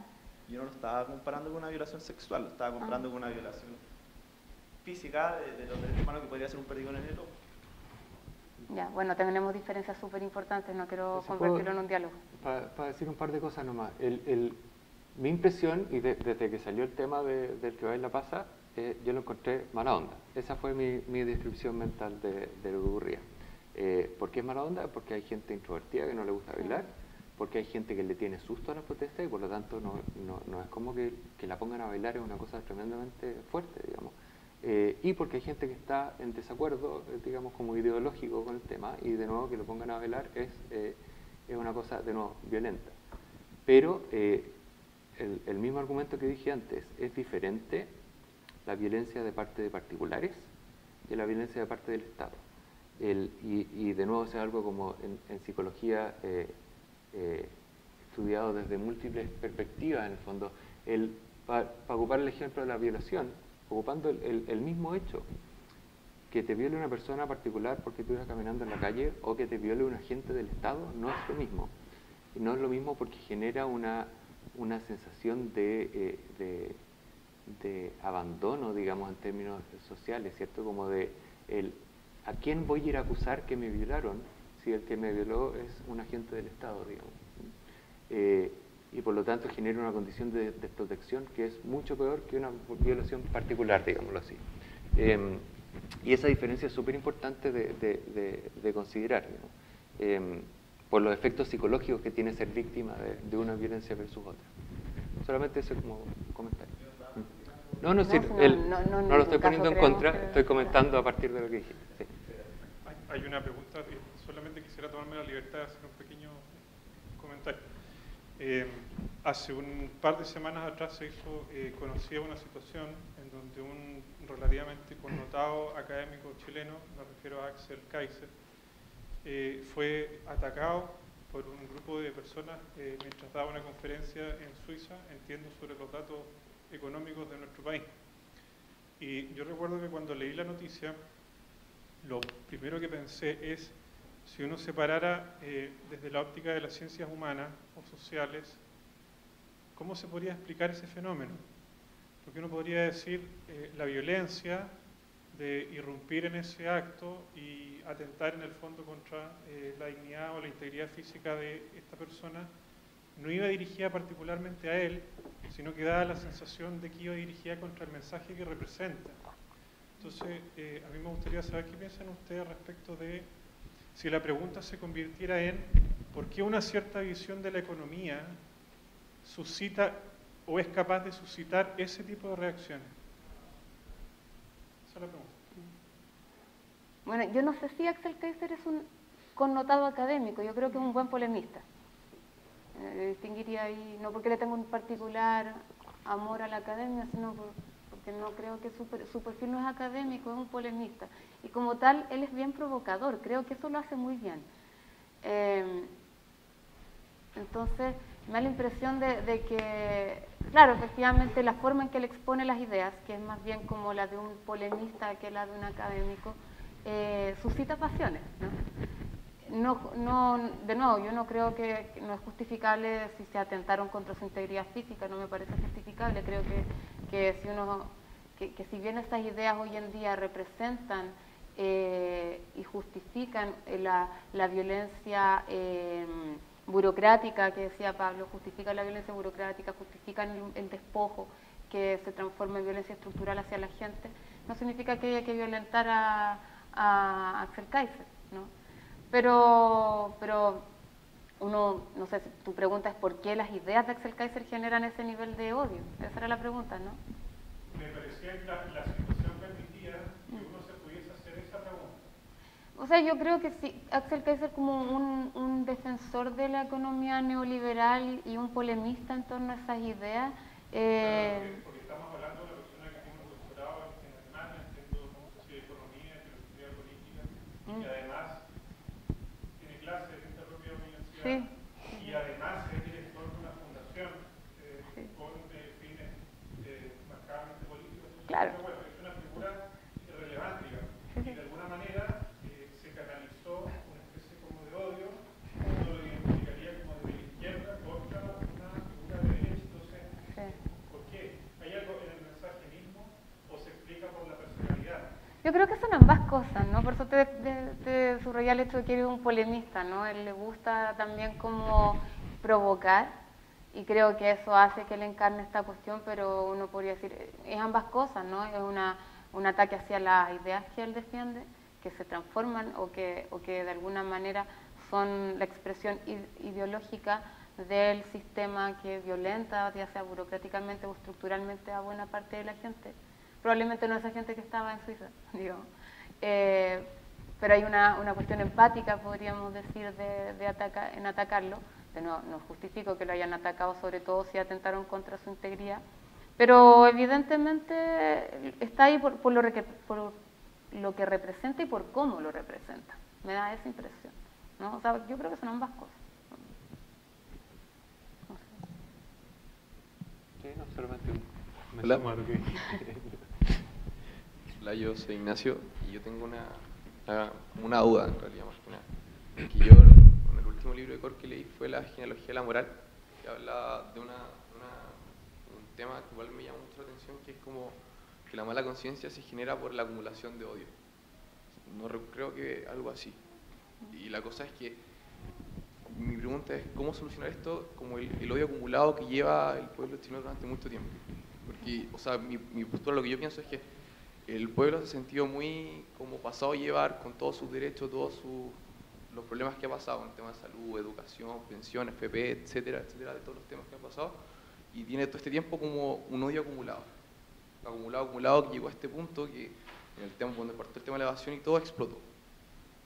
Yo no lo estaba comparando con una violación sexual, lo estaba comparando con una violación física de los derechos humanos que podría ser un perdigón en el ojo. Ya, bueno, tenemos diferencias súper importantes, no quiero convertirlo en un diálogo. Para decir un par de cosas nomás, mi impresión, y desde que salió el tema del que baila pasa, yo lo encontré mala onda. Esa fue mi descripción mental de lo que ocurría. ¿Por qué es mala onda? Porque hay gente introvertida que no le gusta bailar, porque hay gente que le tiene susto a las protestas y por lo tanto no es como que la pongan a bailar, es una cosa tremendamente fuerte, digamos. Y porque hay gente que está en desacuerdo, digamos, como ideológico con el tema, y de nuevo que lo pongan a bailar es una cosa, de nuevo, violenta. Pero el mismo argumento que dije antes, es diferente la violencia de parte de particulares que la violencia de parte del Estado. Y de nuevo es algo como en psicología estudiado desde múltiples perspectivas en el fondo. Para ocupar el ejemplo de la violación, ocupando el mismo hecho, que te viole una persona particular porque tú ibas caminando en la calle o que te viole un agente del Estado, no es lo mismo. Y no es lo mismo porque genera una sensación de abandono, digamos, en términos sociales, ¿cierto? Como de ¿a quién voy a ir a acusar que me violaron si el que me violó es un agente del Estado, digamos? Y por lo tanto genera una condición de desprotección que es mucho peor que una violación particular, digámoslo así. Y esa diferencia es súper importante de considerar, digamos, por los efectos psicológicos que tiene ser víctima de una violencia versus otra. Solamente ese como comentario. No lo estoy poniendo en contra, estoy comentando a partir de lo que dijiste. Sí. Hay una pregunta, solamente quisiera tomarme la libertad de hacer un pequeño comentario. Hace un par de semanas atrás se hizo conocida una situación en donde un relativamente connotado académico chileno, me refiero a Axel Kaiser, fue atacado por un grupo de personas mientras daba una conferencia en Suiza, entiendo, sobre los datos económicos de nuestro país. Y yo recuerdo que cuando leí la noticia, lo primero que pensé es, si uno separara desde la óptica de las ciencias humanas o sociales, ¿cómo se podría explicar ese fenómeno? Porque uno podría decir la violencia de irrumpir en ese acto y atentar en el fondo contra la dignidad o la integridad física de esta persona, no iba dirigida particularmente a él, sino que daba la sensación de que iba dirigida contra el mensaje que representa. Entonces, a mí me gustaría saber qué piensan ustedes respecto de si la pregunta se convirtiera en ¿por qué una cierta visión de la economía suscita o es capaz de suscitar ese tipo de reacciones? Esa es la pregunta. Bueno, yo no sé si Axel Kaiser es un connotado académico, yo creo que es un buen polemista. Distinguiría ahí, no porque le tengo un particular amor a la academia, sino porque no creo que su perfil no es académico, es un polemista. Y como tal, él es bien provocador, creo que eso lo hace muy bien. Entonces, me da la impresión de que, claro, efectivamente, la forma en que él expone las ideas, que es más bien como la de un polemista que la de un académico, suscita pasiones, ¿no? De nuevo, yo no creo que no es justificable si se atentaron contra su integridad física, no me parece justificable. Creo que si bien estas ideas hoy en día representan y justifican la violencia burocrática que decía Pablo, justifican la violencia burocrática, justifican el despojo que se transforma en violencia estructural hacia la gente, no significa que haya que violentar a Axel Kaiser, ¿no? Pero uno, no sé, tu pregunta es ¿por qué las ideas de Axel Kaiser generan ese nivel de odio? Esa era la pregunta, ¿no? Me parecía que la situación permitía que uno se pudiese hacer esa pregunta. O sea, yo creo que sí, Axel Kaiser como un defensor de la economía neoliberal y un polemista en torno a esas ideas. Porque estamos hablando de una persona que tiene un doctorado en Alemania, entiendo economía, filosofía política, y que además tiene clases en esta propia universidad, sí, y además es director de una fundación con fines marcadamente políticos. Claro. Pero bueno, es una figura relevante, digamos, y de alguna manera se canalizó una especie como de odio, uno lo identificaría como de la izquierda contra una figura de derecha. Entonces, ¿por qué? ¿Hay algo en el mensaje mismo o se explica por la personalidad? Yo creo que son ambas cosas, ¿no? Por eso te subrayé el hecho de que eres un polemista, ¿no? Él le gusta también como provocar y creo que eso hace que él encarne esta cuestión, pero uno podría decir, es ambas cosas, ¿no? Es un ataque hacia las ideas que él defiende, que se transforman o que de alguna manera son la expresión ideológica del sistema que violenta, ya sea burocráticamente o estructuralmente, a buena parte de la gente. Probablemente no esa gente que estaba en Suiza, digo. Pero hay una cuestión empática, podríamos decir, en atacarlo. No justifico que lo hayan atacado, sobre todo si atentaron contra su integridad, pero evidentemente está ahí por lo que representa y por cómo lo representa. Me da esa impresión, ¿no? O sea, yo creo que son ambas cosas. Sí, no, solamente me Hola. sumo a lo que Hola, yo soy Ignacio y yo tengo una duda en realidad más que nada. Que yo en el último libro de Cor que leí fue La genealogía de la moral, que habla de un tema que igual me llama mucho la atención, que es como que la mala conciencia se genera por la acumulación de odio. No creo que algo así. Y la cosa es que mi pregunta es cómo solucionar esto, como el odio acumulado que lleva el pueblo chileno durante mucho tiempo. Porque, o sea, mi postura, lo que yo pienso es que el pueblo se ha sentido muy como pasado a llevar con todos sus derechos, los problemas que ha pasado en temas de salud, educación, pensiones, FP, etcétera, etcétera, de todos los temas que han pasado, y tiene todo este tiempo como un odio acumulado, que llegó a este punto que en el tema, cuando partió el tema de la evasión y todo, explotó.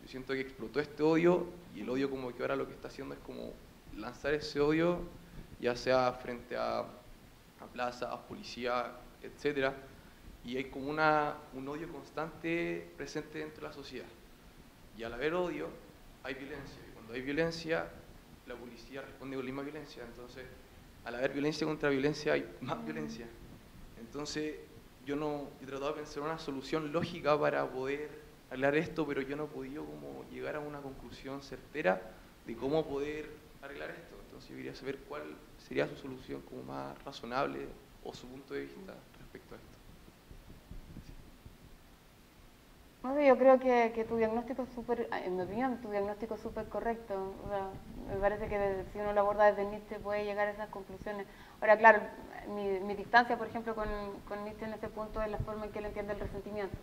Yo siento que explotó este odio, y el odio como que ahora lo que está haciendo es como lanzar ese odio, ya sea frente a plazas, policía, etcétera, y hay como un odio constante presente dentro de la sociedad. Y al haber odio, hay violencia. Y cuando hay violencia, la policía responde con la misma violencia. Entonces, al haber violencia contra violencia, hay más violencia. Entonces, yo he tratado de pensar una solución lógica para poder arreglar esto, pero yo no he podido como llegar a una conclusión certera de cómo poder arreglar esto. Entonces, yo quería saber cuál sería su solución como más razonable o su punto de vista respecto a esto. No sé, yo creo que tu diagnóstico es súper, en mi opinión, tu diagnóstico es súper correcto. O sea, me parece que si uno lo aborda desde Nietzsche puede llegar a esas conclusiones. Ahora, claro, mi distancia, por ejemplo, con Nietzsche en ese punto es la forma en que él entiende el resentimiento,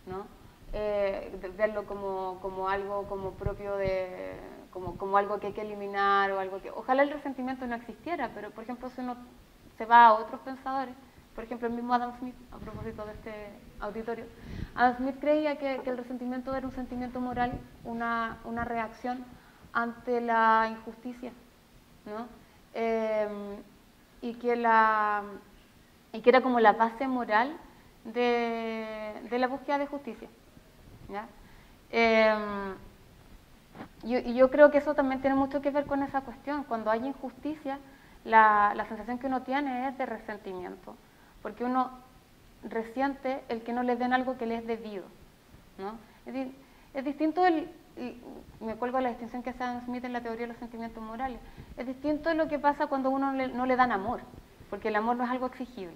¿no? De verlo como algo como propio de, como algo que hay que eliminar o algo que... Ojalá el resentimiento no existiera, pero, por ejemplo, si uno se va a otros pensadores, por ejemplo, el mismo Adam Smith, a propósito de este auditorio, Adam Smith creía que el resentimiento era un sentimiento moral, una reacción ante la injusticia, ¿no? Y que era como la base moral de la búsqueda de justicia, ¿ya? Y yo creo que eso también tiene mucho que ver con esa cuestión. Cuando hay injusticia, la sensación que uno tiene es de resentimiento, porque uno resiente el que no le den algo que le es debido, ¿no? Es distinto me cuelgo a la distinción que hace Adam Smith en la teoría de los sentimientos morales, es distinto lo que pasa cuando uno no le dan amor, porque el amor no es algo exigible,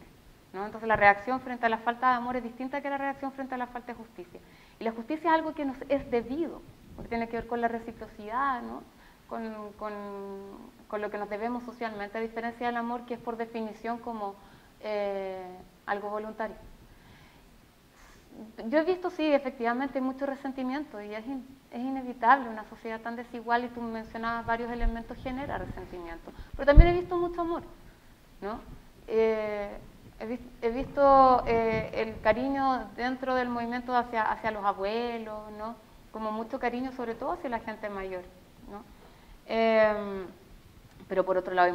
¿no? Entonces la reacción frente a la falta de amor es distinta que la reacción frente a la falta de justicia. Y la justicia es algo que nos es debido, porque tiene que ver con la reciprocidad, ¿no? Con lo que nos debemos socialmente, a diferencia del amor, que es por definición como algo voluntario. Yo he visto, sí, efectivamente, mucho resentimiento, y es inevitable. Una sociedad tan desigual, y tú mencionabas varios elementos, genera resentimiento. Pero también he visto mucho amor, ¿no? He visto el cariño dentro del movimiento hacia los abuelos, ¿no? Como mucho cariño, sobre todo hacia la gente mayor, ¿no? Pero por otro lado hay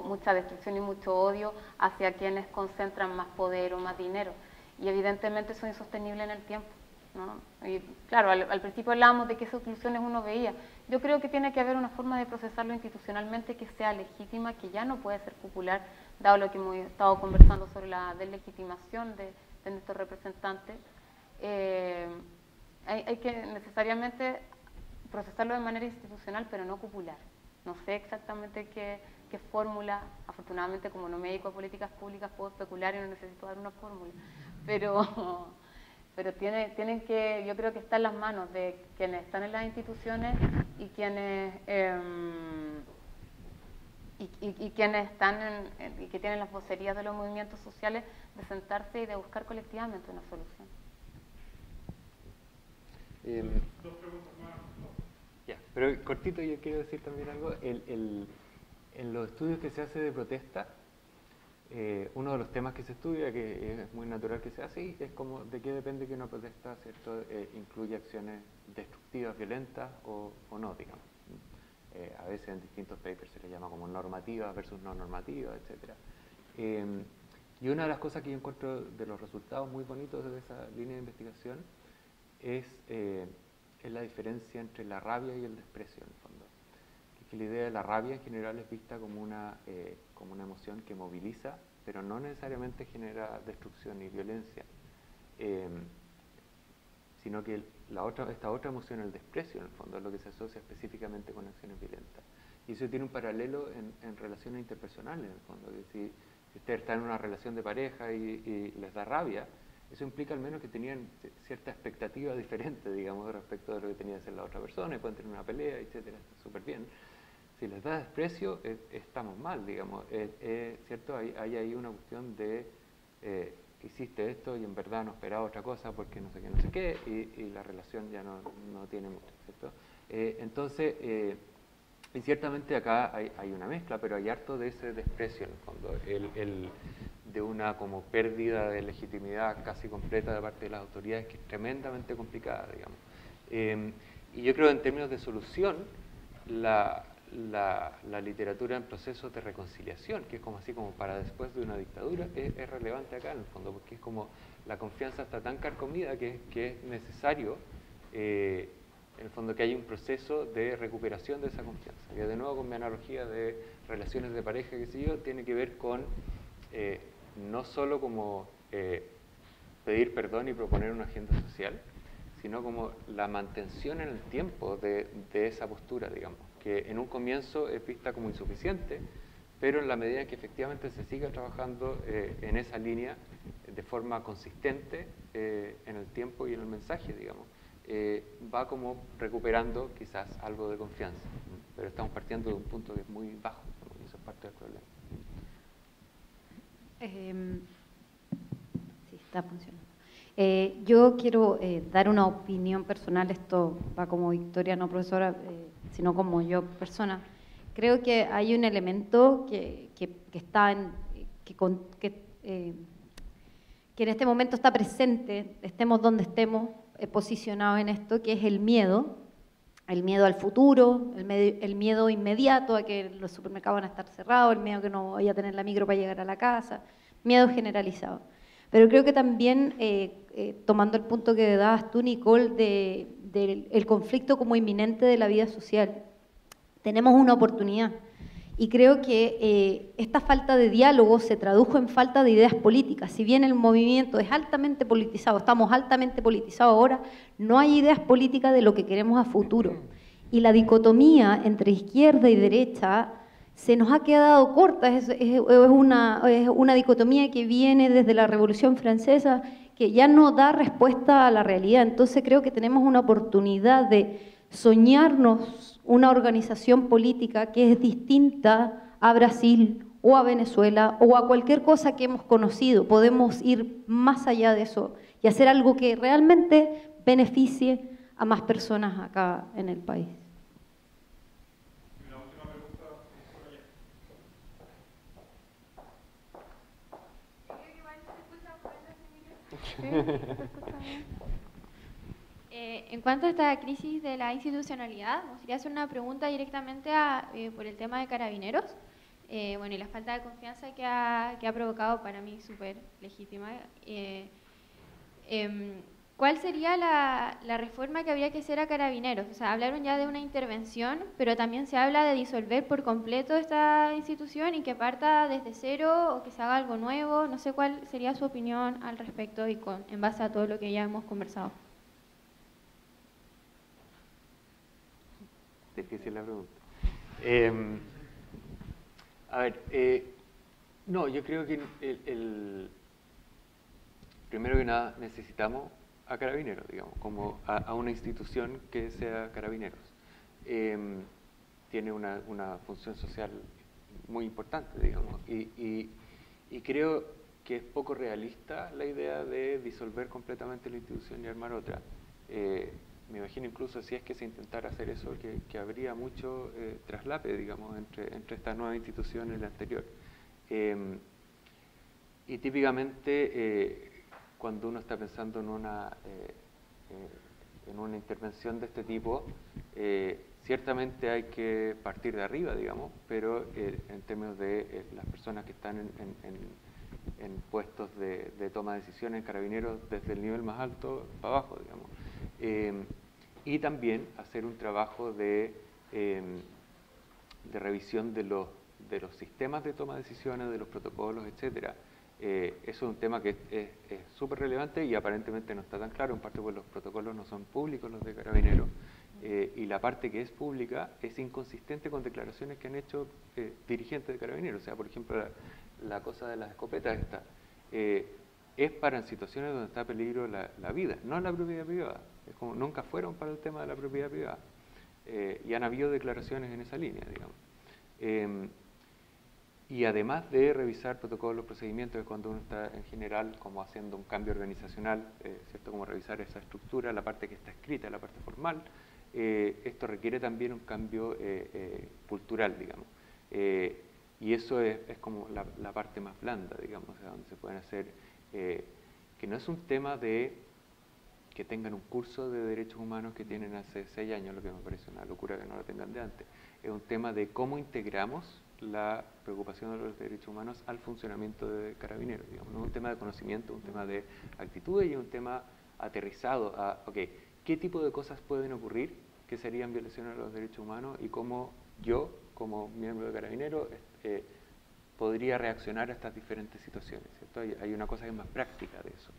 mucha destrucción y mucho odio hacia quienes concentran más poder o más dinero, y evidentemente eso es insostenible en el tiempo, ¿no? Y claro, al principio hablábamos de que esas soluciones uno veía. Yo creo que tiene que haber una forma de procesarlo institucionalmente que sea legítima, que ya no puede ser popular, dado lo que hemos estado conversando sobre la deslegitimación de nuestros representantes. Hay que necesariamente procesarlo de manera institucional, pero no popular. No sé exactamente qué fórmula. Afortunadamente, como no me dedico a políticas públicas, puedo especular y no necesito dar una fórmula. Pero tienen que, yo creo que está en las manos de quienes están en las instituciones y quienes quienes están y que tienen las vocerías de los movimientos sociales, de sentarse y de buscar colectivamente una solución. Dos preguntas más. Ya, pero cortito yo quiero decir también algo. En los estudios que se hace de protesta, uno de los temas que se estudia, que es muy natural que sea así, es como de qué depende que una protesta, ¿cierto?, incluye acciones destructivas, violentas o no, digamos. A veces en distintos papers se le llama como normativa versus no normativa, etc. Y una de las cosas que yo encuentro de los resultados muy bonitos de esa línea de investigación es la diferencia entre la rabia y el desprecio, en el fondo. Que la idea de la rabia en general es vista como una emoción que moviliza pero no necesariamente genera destrucción y violencia, sino que esta otra emoción, el desprecio, en el fondo, es lo que se asocia específicamente con acciones violentas. Y eso tiene un paralelo en relaciones interpersonales, en el fondo, que si ustedes están en una relación de pareja y les da rabia, eso implica al menos que tenían cierta expectativa diferente, digamos, respecto de lo que tenía que ser la otra persona, y pueden tener una pelea, etcétera, súper bien. Si les da desprecio, estamos mal, digamos, ¿cierto? Hay ahí una cuestión de hiciste esto y en verdad no esperaba otra cosa porque no sé qué, y la relación ya no tiene mucho, ¿cierto? Entonces, y ciertamente acá hay una mezcla, pero hay harto de ese desprecio en el fondo, de una como pérdida de legitimidad casi completa de parte de las autoridades, que es tremendamente complicada, digamos. Y yo creo en términos de solución, la literatura en procesos de reconciliación, que es como así como para después de una dictadura, es relevante acá en el fondo, porque es como la confianza está tan carcomida que es necesario, en el fondo, que haya un proceso de recuperación de esa confianza. Y de nuevo, con mi analogía de relaciones de pareja, qué sé yo, tiene que ver con no solo como pedir perdón y proponer una agenda social, sino como la mantención en el tiempo de esa postura, digamos, que en un comienzo es vista como insuficiente, pero en la medida en que efectivamente se siga trabajando en esa línea de forma consistente en el tiempo y en el mensaje, digamos, va como recuperando quizás algo de confianza, pero estamos partiendo de un punto que es muy bajo, ¿no? Y eso es parte del problema. Sí, está funcionando. Yo quiero dar una opinión personal, esto va como Victoria, no profesora, sino como yo persona. Creo que hay un elemento que está que en este momento está presente, estemos donde estemos, posicionados en esto, que es el miedo al futuro, el miedo inmediato a que los supermercados van a estar cerrados, el miedo a que no vaya a tener la micro para llegar a la casa, miedo generalizado. Pero creo que también, tomando el punto que dabas tú, Nicole, del conflicto como inminente de la vida social, tenemos una oportunidad. Y creo que esta falta de diálogo se tradujo en falta de ideas políticas. Si bien el movimiento es altamente politizado, estamos altamente politizados ahora, no hay ideas políticas de lo que queremos a futuro. Y la dicotomía entre izquierda y derecha se nos ha quedado corta, es una dicotomía que viene desde la Revolución Francesa, que ya no da respuesta a la realidad. Entonces creo que tenemos una oportunidad de soñarnos una organización política que es distinta a Brasil o a Venezuela o a cualquier cosa que hemos conocido. Podemos ir más allá de eso y hacer algo que realmente beneficie a más personas acá en el país. La última pregunta En cuanto a esta crisis de la institucionalidad, me gustaría hacer una pregunta directamente por el tema de Carabineros. Bueno, y la falta de confianza que ha provocado, para mí súper legítima. ¿Cuál sería la reforma que habría que hacer a Carabineros? O sea, hablaron ya de una intervención, pero también se habla de disolver por completo esta institución y que parta desde cero o que se haga algo nuevo. No sé cuál sería su opinión al respecto y en base a todo lo que ya hemos conversado. Difícil la pregunta. A ver, no, yo creo que primero que nada necesitamos a Carabineros, digamos, como a una institución que sea Carabineros. Tiene una función social muy importante, digamos, y creo que es poco realista la idea de disolver completamente la institución y armar otra. Me imagino incluso si es que se intentara hacer eso, que habría mucho traslape, digamos, entre esta nueva institución y la anterior. Y típicamente cuando uno está pensando en una intervención de este tipo, ciertamente hay que partir de arriba, digamos, pero en términos de las personas que están en puestos de toma de decisiones en Carabineros, desde el nivel más alto para abajo, digamos. Y también hacer un trabajo de revisión de los de los sistemas de toma de decisiones, de los protocolos, etcétera. Eso es un tema que es súper relevante y aparentemente no está tan claro, en parte porque los protocolos no son públicos, los de Carabineros, y la parte que es pública es inconsistente con declaraciones que han hecho dirigentes de Carabineros. O sea, por ejemplo, la cosa de las escopetas esta, es para en situaciones donde está en peligro la vida, no la propiedad privada. Es como nunca fueron para el tema de la propiedad privada. Y han habido declaraciones en esa línea, digamos. Y además de revisar protocolos, procedimientos, cuando uno está en general como haciendo un cambio organizacional, ¿cierto? Como revisar esa estructura, la parte que está escrita, la parte formal, esto requiere también un cambio cultural, digamos. Y eso es como la parte más blanda, digamos, o sea, donde se pueden hacer, que no es un tema de que tengan un curso de derechos humanos que tienen hace 6 años, lo que me parece una locura que no lo tengan de antes. Es un tema de cómo integramos la preocupación de los derechos humanos al funcionamiento de Carabineros, digamos. No es un tema de conocimiento, un tema de actitudes y un tema aterrizado a, ok, ¿qué tipo de cosas pueden ocurrir que serían violaciones de los derechos humanos y cómo yo, como miembro de Carabineros, podría reaccionar a estas diferentes situaciones, ¿cierto? Hay una cosa que es más práctica de eso.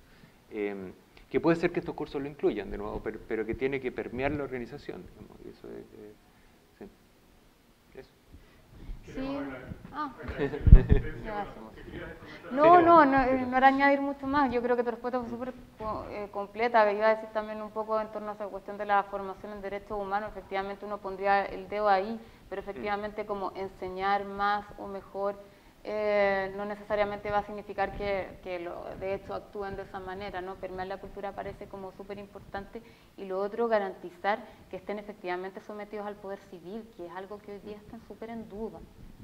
Que puede ser que estos cursos lo incluyan, de nuevo, pero que tiene que permear la organización, digamos, y eso es... sí. Eso. Sí. No era añadir mucho más. Yo creo que tu respuesta fue súper completa. Iba a decir también un poco en torno a esa cuestión de la formación en derechos humanos. Efectivamente uno pondría el dedo ahí, pero efectivamente como enseñar más o mejor no necesariamente va a significar que de hecho actúen de esa manera, ¿no? Permear la cultura parece como súper importante. Y lo otro, garantizar que estén efectivamente sometidos al poder civil, que es algo que hoy día está súper en duda,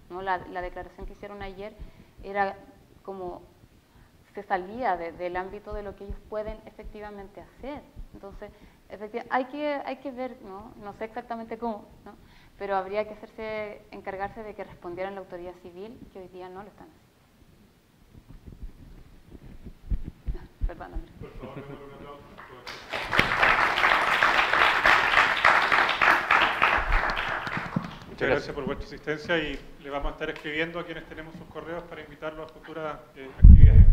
¿no? La declaración que hicieron ayer era como se salía del ámbito de lo que ellos pueden efectivamente hacer. Entonces, hay que ver, no sé exactamente cómo, ¿no? Pero habría que encargarse de que respondieran la autoridad civil, que hoy día no lo están haciendo. Perdón, Andrés. Por favor, un aplauso. Muchas gracias por vuestra asistencia y le vamos a estar escribiendo a quienes tenemos sus correos para invitarlos a futuras actividades.